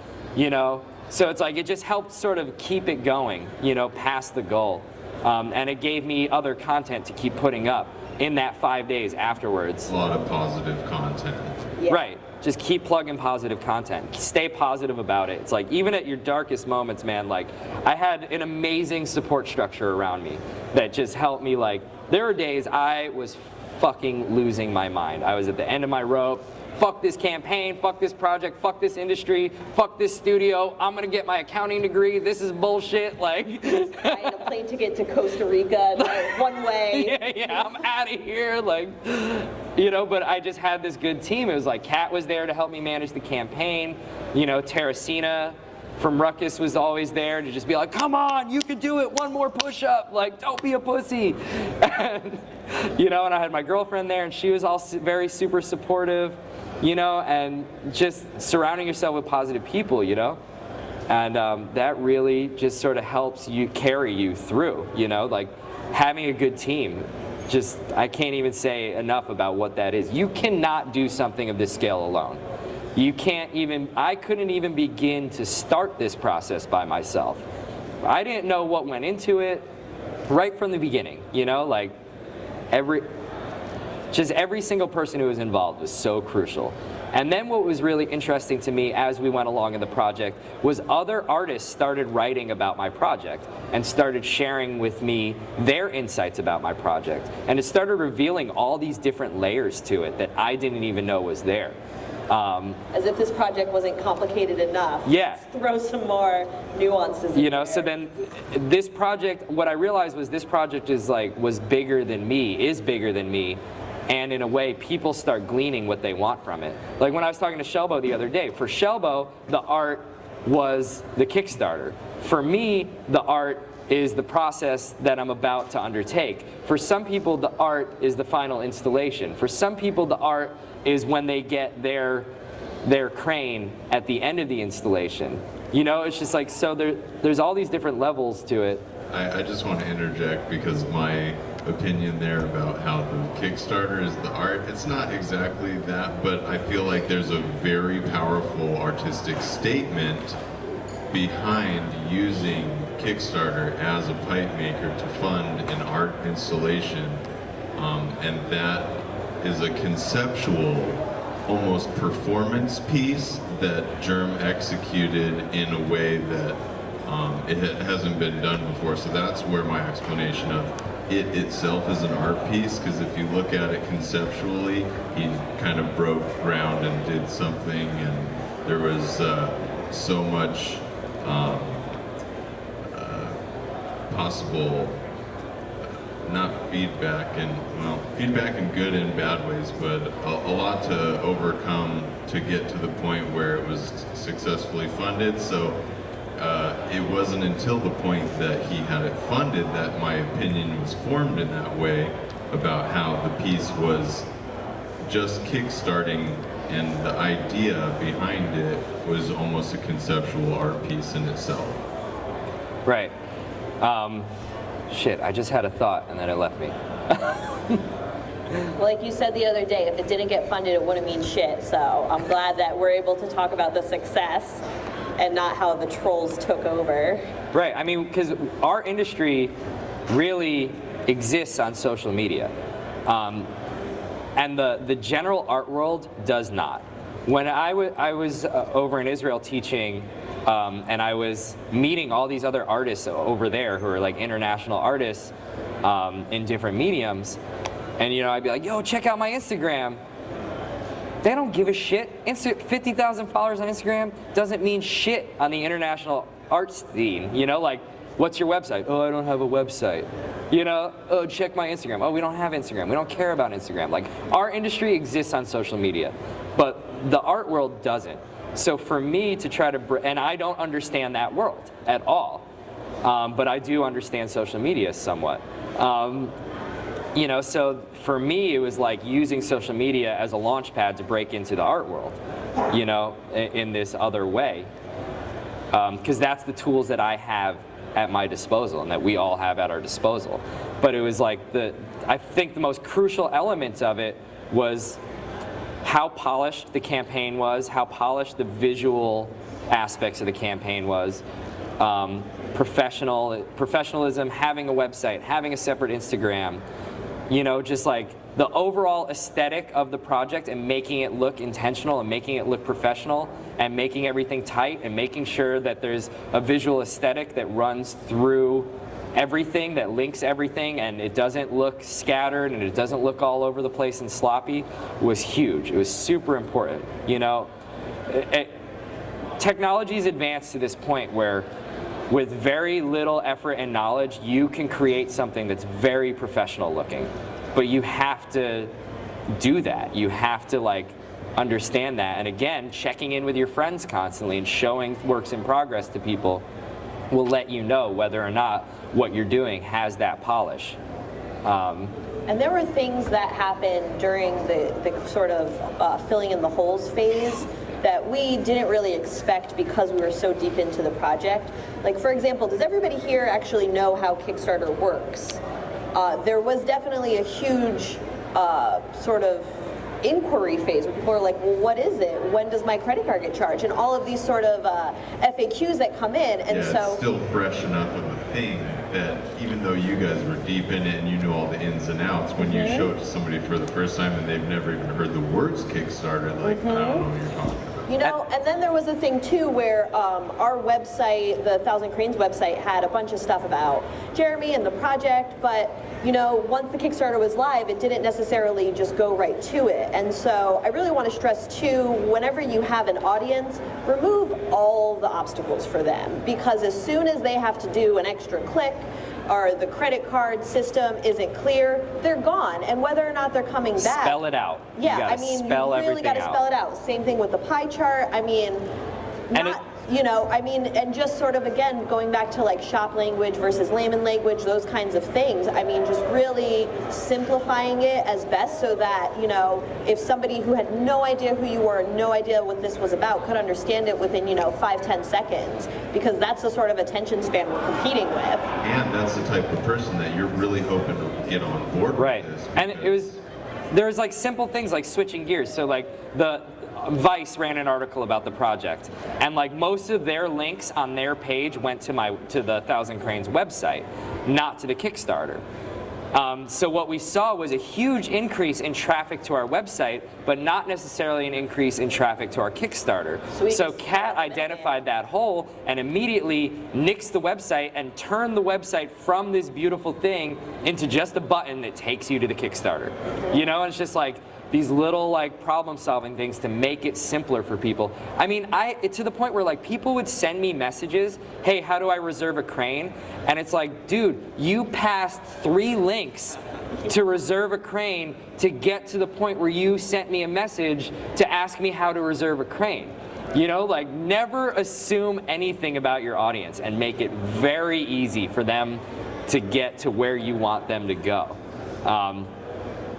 So it's like it just helped sort of keep it going, past the goal. And it gave me other content to keep putting up in that 5 days afterwards. A lot of positive content. Yeah. Right. Just keep plugging positive content. Stay positive about it. It's like, even at your darkest moments, man, like, I had an amazing support structure around me that just helped me. Like, there were days I was fucking losing my mind. I was at the end of my rope. Fuck this campaign, fuck this project, fuck this industry, fuck this studio, I'm gonna get my accounting degree, this is bullshit, like. Buying a plane ticket to Costa Rica, one way. Yeah, I'm out of here, like, but I just had this good team. It was like, Kat was there to help me manage the campaign, Terrace from Ruckus was always there to just be like, come on, you can do it, one more push-up, like, don't be a pussy. And, and I had my girlfriend there, and she was all very super supportive, and just surrounding yourself with positive people, and that really just sort of helps you carry you through, like having a good team. Just, I can't even say enough about what that is. You cannot do something of this scale alone. I couldn't even begin to start this process by myself. I didn't know what went into it right from the beginning, like every single person who was involved was so crucial. And then what was really interesting to me as we went along in the project was other artists started writing about my project and started sharing with me their insights about my project. And it started revealing all these different layers to it that I didn't even know was there. As if this project wasn't complicated enough. Yeah. Just throw some more nuances in there. So then this project, what I realized was this project was bigger than me, and in a way, people start gleaning what they want from it. Like when I was talking to Shelbo the other day, for Shelbo, the art was the Kickstarter. For me, the art is the process that I'm about to undertake. For some people, the art is the final installation. For some people, the art is when they get their crane at the end of the installation. You know, it's just like, so there's all these different levels to it. I just want to interject because my opinion there about how the Kickstarter is the art, it's not exactly that, but I feel like there's a very powerful artistic statement behind using Kickstarter as a pipe maker to fund an art installation, and that is a conceptual, almost performance piece that Germ executed in a way that it hasn't been done before. So that's where my explanation of it itself is an art piece, because if you look at it conceptually, he kind of broke ground and did something, and there was so much possible, not feedback, and well, feedback in good and bad ways, but a lot to overcome to get to the point where it was successfully funded. So it wasn't until the point that he had it funded that my opinion was formed in that way about how the piece was just kickstarting, and the idea behind it was almost a conceptual art piece in itself. Right. Shit, I just had a thought and then it left me. Like you said the other day, if it didn't get funded, it wouldn't mean shit. So I'm glad that we're able to talk about the success and not how the trolls took over. Right, I mean, because our industry really exists on social media. And the general art world does not. When I was over in Israel teaching, and I was meeting all these other artists over there who are like international artists in different mediums, and you know, I'd be like, yo, check out my Instagram. They don't give a shit. 50,000 followers on Instagram doesn't mean shit on the international arts scene. You know, like, what's your website? Oh, I don't have a website. You know, oh, check my Instagram. Oh, we don't have Instagram. We don't care about Instagram. Like, our industry exists on social media, but the art world doesn't. So for me to try to, and I don't understand that world at all, but I do understand social media somewhat. You know, so for me, it was like using social media as a launch pad to break into the art world, you know, in this other way. Because that's the tools that I have at my disposal and that we all have at our disposal. But it was like I think the most crucial element of it was how polished the campaign was, how polished the visual aspects of the campaign was, professionalism, having a website, having a separate Instagram, you know, just like the overall aesthetic of the project and making it look intentional and making it look professional and making everything tight and making sure that there's a visual aesthetic that runs through everything, that links everything, and it doesn't look scattered and it doesn't look all over the place and sloppy, was huge. It was super important. You know, technology's advanced to this point where with very little effort and knowledge, you can create something that's very professional looking. But you have to do that. You have to like understand that. And again, checking in with your friends constantly and showing works in progress to people will let you know whether or not what you're doing has that polish. And there were things that happened during the sort of filling in the holes phase that we didn't really expect because we were so deep into the project. Like, for example, does everybody here actually know how Kickstarter works? There was definitely a huge sort of inquiry phase where people are like, well, what is it? When does my credit card get charged? And all of these sort of FAQs that come in. And yeah, so it's still fresh enough of a thing that even though you guys were deep in it and you know all the ins and outs, when you show it to somebody for the first time and they've never even heard the words Kickstarter, like, I don't know what you're talking about. you know, and then there was a thing too where our website, the Thousand Cranes website, had a bunch of stuff about Jeremy and the project, but you know, once the Kickstarter was live, it didn't necessarily just go right to it. And so I really want to stress too, whenever you have an audience, remove all the obstacles for them, because as soon as they have to do an extra click or the credit card system isn't clear, they're gone. And whether or not they're coming back. Spell it out. Yeah, You gotta I mean, spell you really everything got to out. spell it out. Same thing with the pie chart. I mean, And not, you know, I mean, and just sort of, again, going back to like shop language versus layman language, those kinds of things. I mean, just really simplifying it as best so that, you know, if somebody who had no idea who you were, no idea what this was about, could understand it within, you know, 5-10 seconds, because that's the sort of attention span we're competing with. And that's the type of person that you're really hoping to get on board Right. with this. And there was like simple things like switching gears. So like the Vice ran an article about the project, and like most of their links on their page went to the Thousand Cranes website, not to the Kickstarter. So what we saw was a huge increase in traffic to our website, but not necessarily an increase in traffic to our Kickstarter. So Kat identified that hole and immediately nixed the website and turned the website from this beautiful thing into just a button that takes you to the Kickstarter. You know, and it's just like these little like problem-solving things to make it simpler for people. I mean, to the point where like people would send me messages, hey, how do I reserve a crane? And it's like, dude, you passed 3 links to reserve a crane to get to the point where you sent me a message to ask me how to reserve a crane. You know, like never assume anything about your audience and make it very easy for them to get to where you want them to go.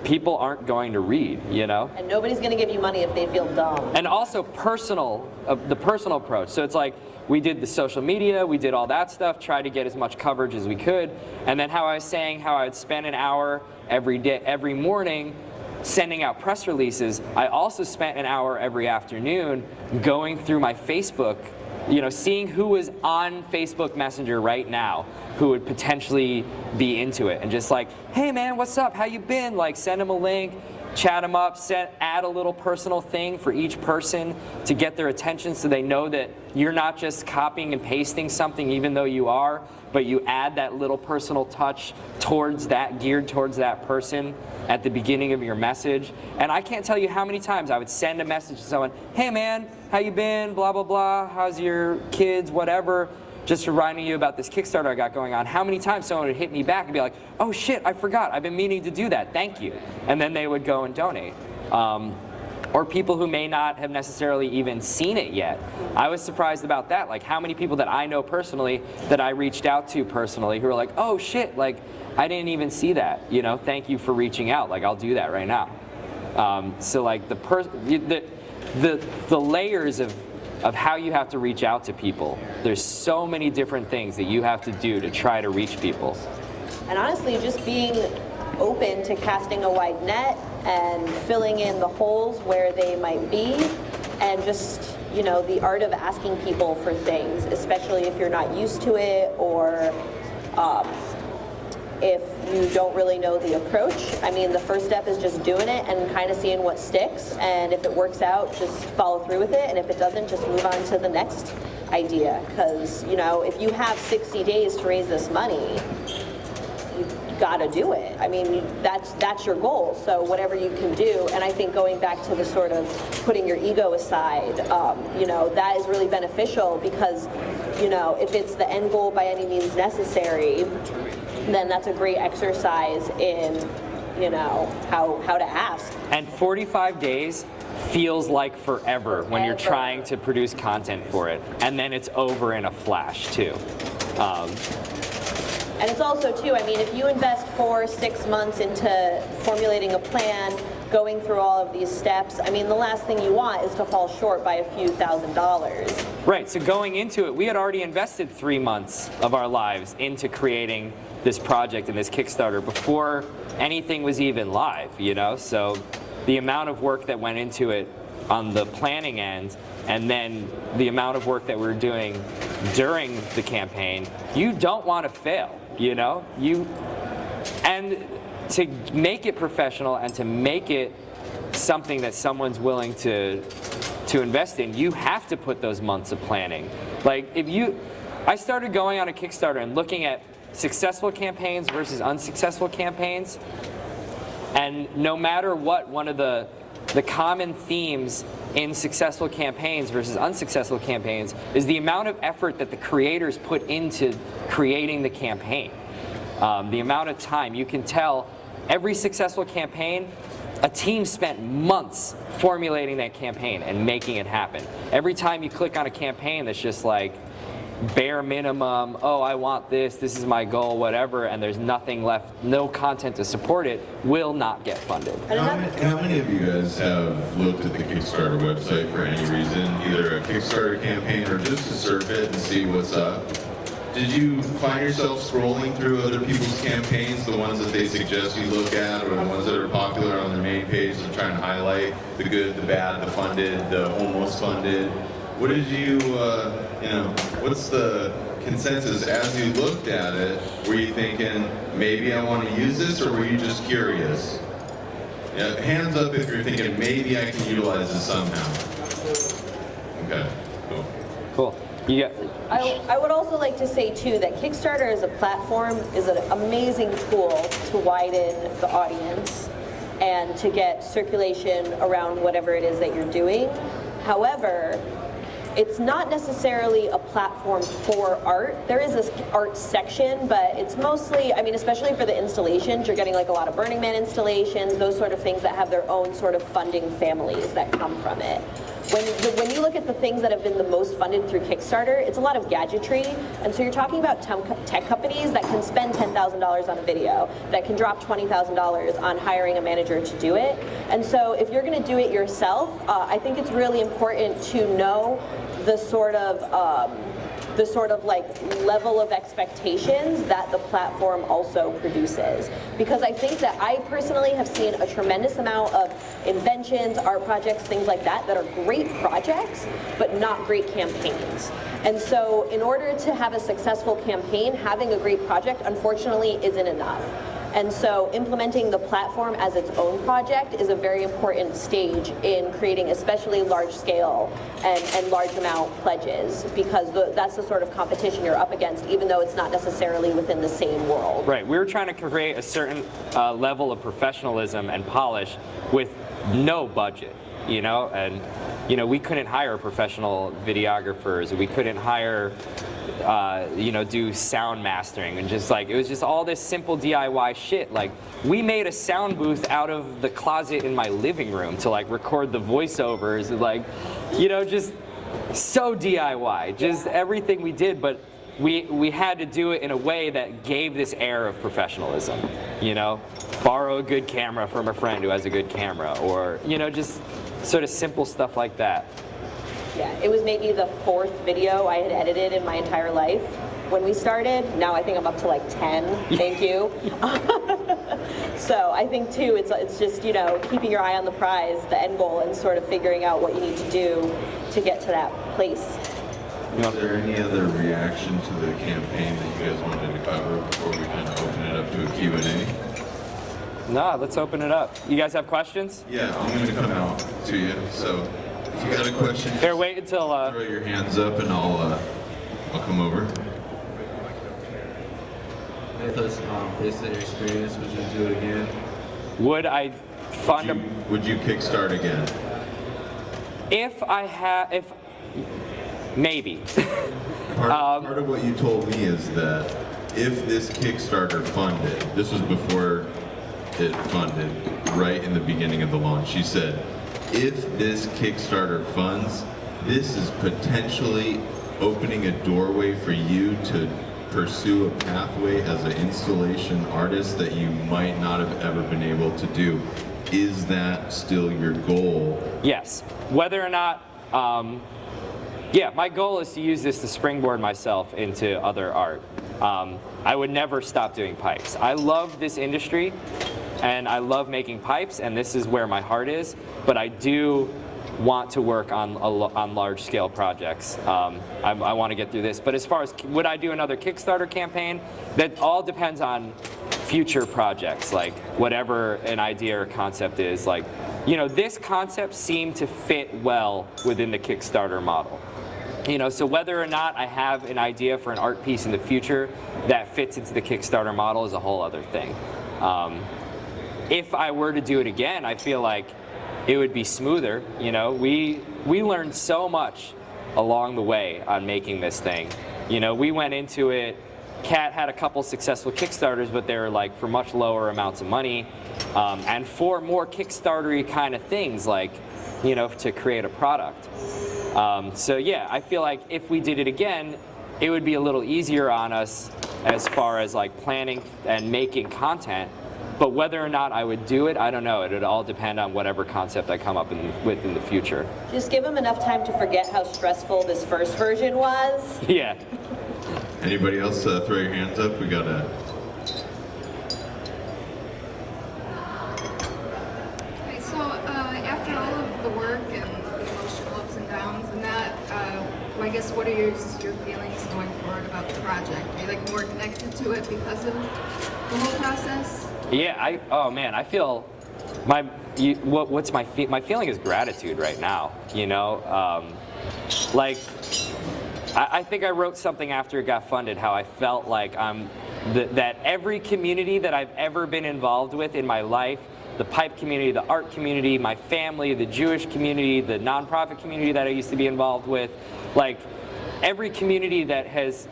People aren't going to read, you know? And nobody's going to give you money if they feel dumb. And also the personal approach. So it's like we did the social media, we did all that stuff, tried to get as much coverage as we could. And then how I was saying how I would spend an hour every day, every morning sending out press releases, I also spent an hour every afternoon going through my Facebook, you know, seeing who was on Facebook Messenger right now who would potentially be into it, and just like, hey man, what's up, how you been? Like send them a link, chat them up, add a little personal thing for each person to get their attention so they know that you're not just copying and pasting something even though you are, but you add that little personal touch geared towards that person at the beginning of your message. And I can't tell you how many times I would send a message to someone, hey man, how you been, blah, blah, blah, how's your kids, whatever, just reminding you about this Kickstarter I got going on. How many times someone would hit me back and be like, oh shit, I forgot, I've been meaning to do that, thank you. And then they would go and donate. Or people who may not have necessarily even seen it yet. I was surprised about that, like how many people that I know personally that I reached out to personally who were like, oh shit, like I didn't even see that, you know, thank you for reaching out, like I'll do that right now. So like the layers of how you have to reach out to people, there's so many different things that you have to do to try to reach people. And honestly, just being open to casting a wide net and filling in the holes where they might be, and just, you know, the art of asking people for things, especially if you're not used to it, or if you don't really know the approach. I mean, the first step is just doing it and kind of seeing what sticks, and if it works out, just follow through with it, and if it doesn't, just move on to the next idea. Because, you know, if you have 60 days to raise this money, you've got to do it. I mean, that's your goal, so whatever you can do. And I think going back to the sort of putting your ego aside, you know, that is really beneficial, because, you know, if it's the end goal by any means necessary, then that's a great exercise in, you know, how to ask. And 45 days feels like forever when you're trying to produce content for it, and then it's over in a flash too. And it's also too, I mean, if you invest 4-6 months into formulating a plan, going through all of these steps, I mean, the last thing you want is to fall short by a few $1,000s. Right, so going into it, we had already invested 3 months of our lives into creating this project and this Kickstarter before anything was even live, you know? So the amount of work that went into it on the planning end, and then the amount of work that we're doing during the campaign, you don't want to fail, you know? And to make it professional and to make it something that someone's willing to invest in, you have to put those months of planning. Like I started going on a Kickstarter and looking at successful campaigns versus unsuccessful campaigns, and no matter what, one of the common themes in successful campaigns versus unsuccessful campaigns is the amount of effort that the creators put into creating the campaign. The amount of time, you can tell every successful campaign, a team spent months formulating that campaign and making it happen. Every time you click on a campaign that's just like bare minimum, oh, I want this is my goal, whatever, and there's nothing left, no content to support it, will not get funded. How many of you guys have looked at the Kickstarter website for any reason, either a Kickstarter campaign or just to surf it and see what's up? Did you find yourself scrolling through other people's campaigns, the ones that they suggest you look at, or the ones that are popular on their main page, and trying to highlight the good, the bad, the funded, the almost funded? What did you, what's the consensus as you looked at it? Were you thinking, maybe I want to use this, or were you just curious? Yeah, hands up if you're thinking, maybe I can utilize this somehow. Okay, cool. Cool. You got, I would also like to say too that Kickstarter as a platform is an amazing tool to widen the audience and to get circulation around whatever it is that you're doing. However, it's not necessarily a platform for art. There is this art section, but it's mostly, I mean, especially for the installations, you're getting like a lot of Burning Man installations, those sort of things that have their own sort of funding families that come from it. When you look at the things that have been the most funded through Kickstarter, it's a lot of gadgetry, and so you're talking about tech companies that can spend $10,000 on a video, that can drop $20,000 on hiring a manager to do it. And so if you're going to do it yourself, I think it's really important to know the sort of like level of expectations that the platform also produces. Because I think that I personally have seen a tremendous amount of inventions, art projects, things like that are great projects, but not great campaigns. And so in order to have a successful campaign, having a great project, unfortunately, isn't enough. And so implementing the platform as its own project is a very important stage in creating especially large scale and large amount pledges, because that's the sort of competition you're up against, even though it's not necessarily within the same world. right, we were trying to create a certain level of professionalism and polish with no budget, and we couldn't hire professional videographers, we couldn't hire do sound mastering, and just like, it was just all this simple DIY shit. Like, we made a sound booth out of the closet in my living room to like record the voiceovers, and like, just so DIY, just everything we did, but we had to do it in a way that gave this air of professionalism, borrow a good camera from a friend who has a good camera, or, just sort of simple stuff like that. Yeah, it was maybe the 4th video I had edited in my entire life when we started. Now I think I'm up to like 10, thank you. So I think too, it's just, keeping your eye on the prize, the end goal, and sort of figuring out what you need to do to get to that place. Is there any other reaction to the campaign that you guys wanted to cover before we kind of open it up to a Q&A? No, let's open it up. You guys have questions? Yeah, I'm going to come out to you, so if you got a question, Here, wait until... throw your hands up and I'll come over. Based on your experience, would you do it again? Would I fund a... Would you kickstart again? If maybe. Part of what you told me is that if this Kickstarter funded, this was before it funded, right in the beginning of the launch, you said, if this Kickstarter funds, this is potentially opening a doorway for you to pursue a pathway as an installation artist that you might not have ever been able to do. Is that still your goal? Yes. Whether or not, yeah, my goal is to use this to springboard myself into other art. I would never stop doing pipes. I love this industry, and I love making pipes, and this is where my heart is, but I do want to work on large-scale projects. I want to get through this. But as far as would I do another Kickstarter campaign, that all depends on future projects, like whatever an idea or concept is. Like, this concept seemed to fit well within the Kickstarter model. So whether or not I have an idea for an art piece in the future that fits into the Kickstarter model is a whole other thing. If I were to do it again, I feel like it would be smoother. We learned so much along the way on making this thing. We went into it Kat had a couple successful Kickstarters, but they were like for much lower amounts of money, and for more Kickstarter-y kind of things, like, you know, to create a product. So yeah, I feel like if we did it again, it would be a little easier on us as far as like planning and making content. But whether or not I would do it, I don't know. It would all depend on whatever concept I come up with in the future. Just give them enough time to forget how stressful this first version was. Yeah. Anybody else throw your hands up? We got a... Okay, so after all of the work and the emotional ups and downs and that, I guess what are your feelings going forward about the project? Are you like more connected to it because of the whole process? Yeah, oh man, I feel what's my feeling is gratitude right now, you know? Like, I think I wrote something after it got funded, how I felt like that every community that I've ever been involved with in my life, the pipe community, the art community, my family, the Jewish community, the nonprofit community that I used to be involved with, like every community that is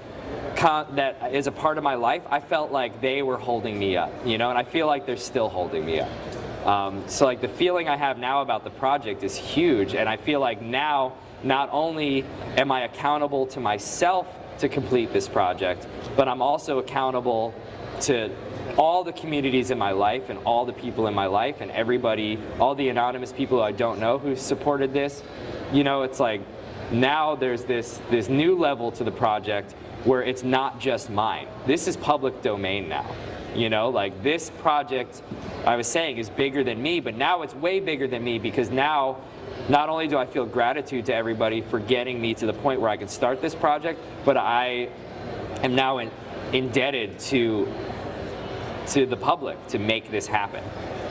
a part of my life, I felt like they were holding me up, you know, and I feel like they're still holding me up. So like the feeling I have now about the project is huge, and I feel like now not only am I accountable to myself to complete this project, but I'm also accountable to all the communities in my life and all the people in my life and everybody, all the anonymous people I don't know who supported this. You know, it's like now there's this new level to the project where it's not just mine. This is public domain now. You know, like this project, I was saying, is bigger than me, but now it's way bigger than me, because now not only do I feel gratitude to everybody for getting me to the point where I can start this project, but I am now indebted to the public to make this happen.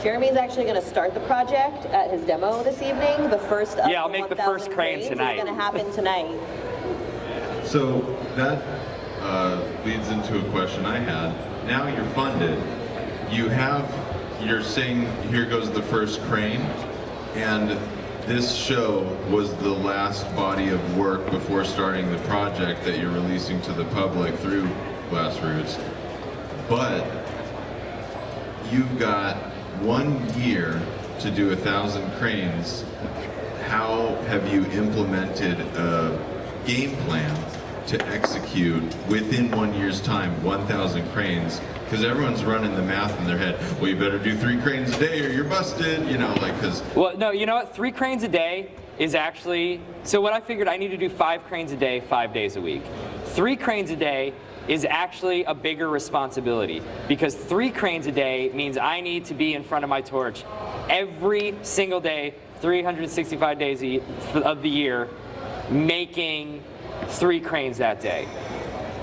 Jeremy's actually going to start the project at his demo this evening. The first of Yeah, I'll the make the 1,000 first crane cranes tonight. is going to happen tonight. So that leads into a question I had. Now you're funded. You're saying here goes the first crane, and this show was the last body of work before starting the project that you're releasing to the public through Glassroots. But you've got 1 year to do 1,000 cranes. How have you implemented a game plan to execute within 1 year's time 1,000 cranes? Because everyone's running the math in their head. Well, you better do 3 cranes a day or you're busted, you know, like, because... Well, no, you know what? 3 cranes a day is actually, so what I figured, I need to do 5 cranes a day, 5 days a week. 3 cranes a day is actually a bigger responsibility, because 3 cranes a day means I need to be in front of my torch every single day, 365 days of the year, making 3 cranes that day.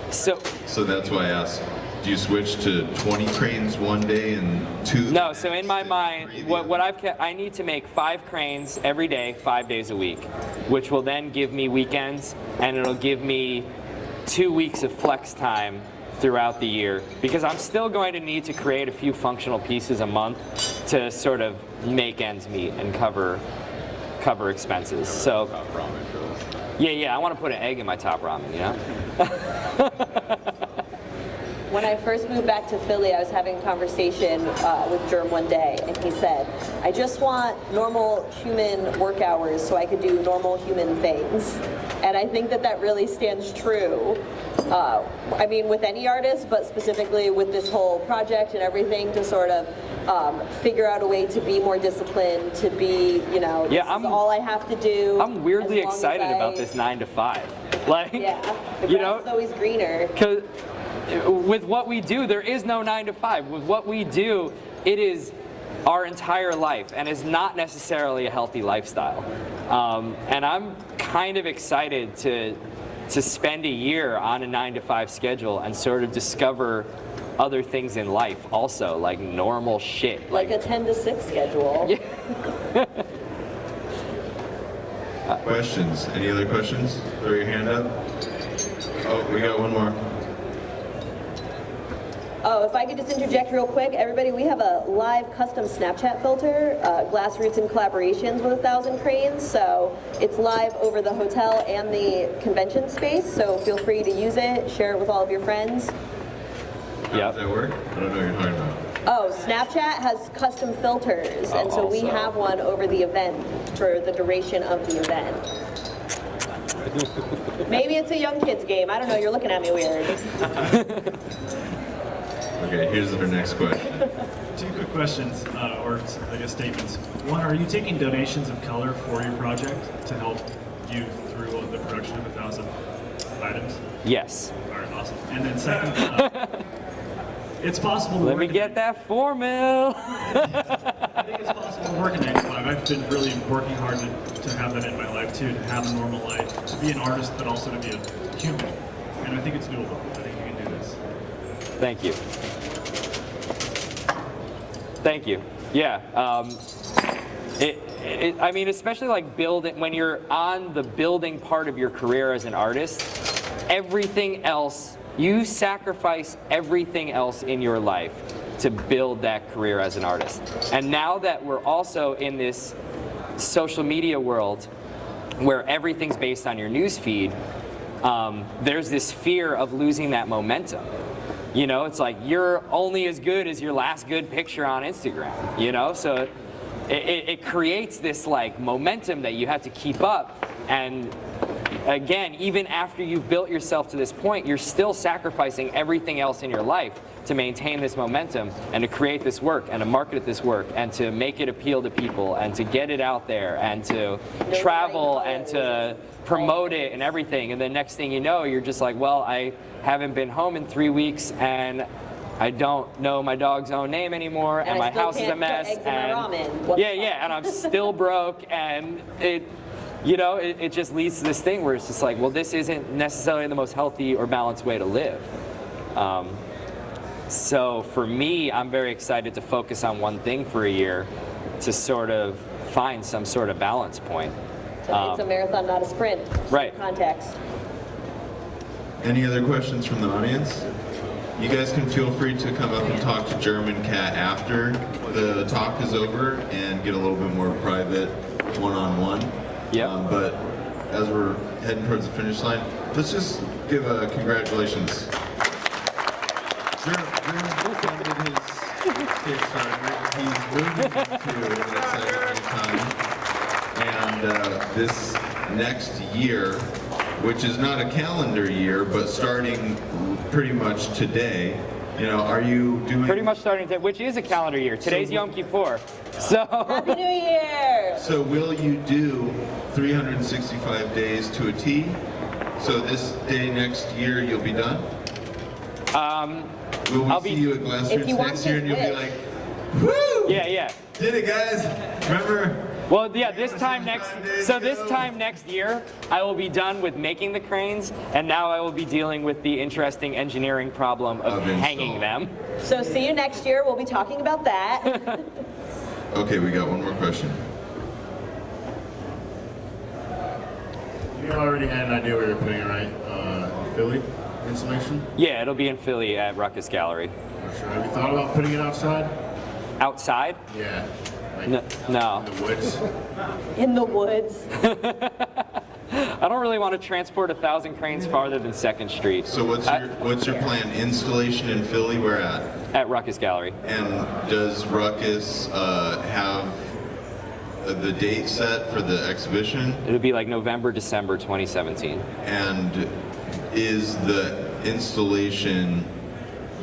So that's why I asked, do you switch to 20 cranes one day and 2? No, so in my mind, what I've kept, I need to make 5 cranes every day, 5 days a week, which will then give me weekends, and it'll give me 2 weeks of flex time throughout the year, because I'm still going to need to create a few functional pieces a month to sort of make ends meet and cover expenses. So yeah, I want to put an egg in my top ramen, you know? When I first moved back to Philly, I was having a conversation with Germ one day, and he said, I just want normal human work hours so I could do normal human things. And I think that really stands true. I mean, with any artist, but specifically with this whole project and everything, to sort of figure out a way to be more disciplined, to be, you know, this is all I have to do. I'm weirdly excited about this 9 to 5. Like, yeah, the you grass know, is always greener. Because with what we do, there is no 9 to 5. With what we do, it is our entire life, and is not necessarily a healthy lifestyle. And I'm kind of excited to spend a year on a 9 to 5 schedule and sort of discover other things in life also, like normal shit. Like a 10 to 6 schedule. Yeah. Questions? Any other questions? Throw your hand up. Oh, we got one more. Oh, if I could just interject real quick, everybody, we have a live custom Snapchat filter, Glassroots in collaborations with 1,000 Cranes, so it's live over the hotel and the convention space, so feel free to use it, share it with all of your friends. How Yep. does that work? I don't know what you're talking about. Oh, Snapchat has custom filters, and so we also. have one over the event for the duration of the event. Maybe it's a young kids game. I don't know. You're looking at me weird. Okay, here's our next question. Two quick questions, or I guess statements. One, are you taking donations of color for your project to help you through the production of 1,000 items? Yes. All right, awesome. And then second, it's possible to Let work me in- get that 4 mil. I think it's possible to work in 9 to 5. I've been really working hard to have that in my life too, to have a normal life, to be an artist, but also to be a human. And I think it's doable. I think you can do this. Thank you. Thank you. Yeah. I mean, especially like building, when you're on the building part of your career as an artist, everything else, you sacrifice everything else in your life to build that career as an artist. And now that we're also in this social media world where everything's based on your news feed, there's this fear of losing that momentum. You know, it's like you're only as good as your last good picture on Instagram, you know? So it creates this like momentum that you have to keep up. And again, even after you've built yourself to this point, you're still sacrificing everything else in your life to maintain this momentum and to create this work and to market this work and to make it appeal to people and to get it out there and to travel and to promote it and everything. And the next thing you know, you're just like, well, I haven't been home in 3 weeks and I don't know my dog's own name anymore, and I my still house is a can't put mess, eggs in my and ramen. What the fuck? and I'm still broke, and it just leads to this thing where it's just like, well, this isn't necessarily the most healthy or balanced way to live. So for me, I'm very excited to focus on one thing for a year to sort of find some sort of balance point. It's a marathon, not a sprint. Right. Context. Any other questions from the audience? You guys can feel free to come up and talk to Germ and Kat after the talk is over and get a little bit more private one-on-one. Yep. But as we're heading towards the finish line, let's just give a congratulations. Germ funded his Kickstarter. He's moving to an exciting time. And this next year, which is not a calendar year, but starting pretty much today, you know, are you doing... Pretty much starting today, which is a calendar year. Today's Yom Kippur. So Happy New Year! So will you do 365 days to a T? So this day next year you'll be done? Will we I'll see be- you at If Glassroots you want next year and you'll be his like, woo! yeah. Did it, guys? Remember? Well, yeah, this time next year, I will be done with making the cranes, and now I will be dealing with the interesting engineering problem of hanging install. them. So see you next year. We'll be talking about that. Okay, we got one more question. You already had an idea where you're putting it, right? Philly installation? Yeah, it'll be in Philly at Ruckus Gallery. Not sure. Have you thought about putting it outside? Outside? Yeah. Like No. in the woods? In the woods. I don't really want to transport 1,000 cranes farther than 2nd Street. So what's your plan? Installation in Philly, where at? At Ruckus Gallery. And does Ruckus have the date set for the exhibition? It'll be like November, December 2017. And is the installation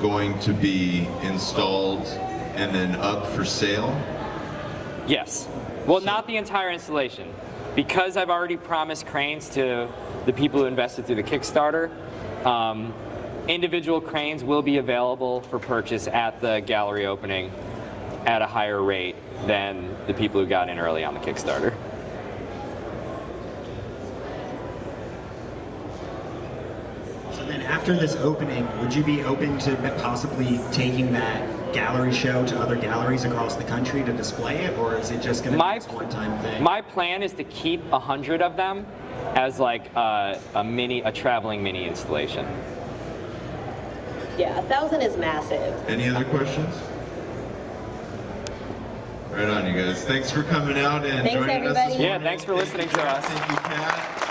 going to be installed and then up for sale? Yes. Well, not the entire installation. Because I've already promised cranes to the people who invested through the Kickstarter, individual cranes will be available for purchase at the gallery opening at a higher rate than the people who got in early on the Kickstarter. So then after this opening, would you be open to possibly taking that gallery show to other galleries across the country to display it, or is it just going to be this one-time thing? My plan is to keep 100 of them as like a traveling mini installation. Yeah, 1,000 is massive. Any other questions? Right on, you guys. Thanks for coming out and Thanks, joining us this everybody. Yeah, morning. thanks for listening to us. Thank you, Kat.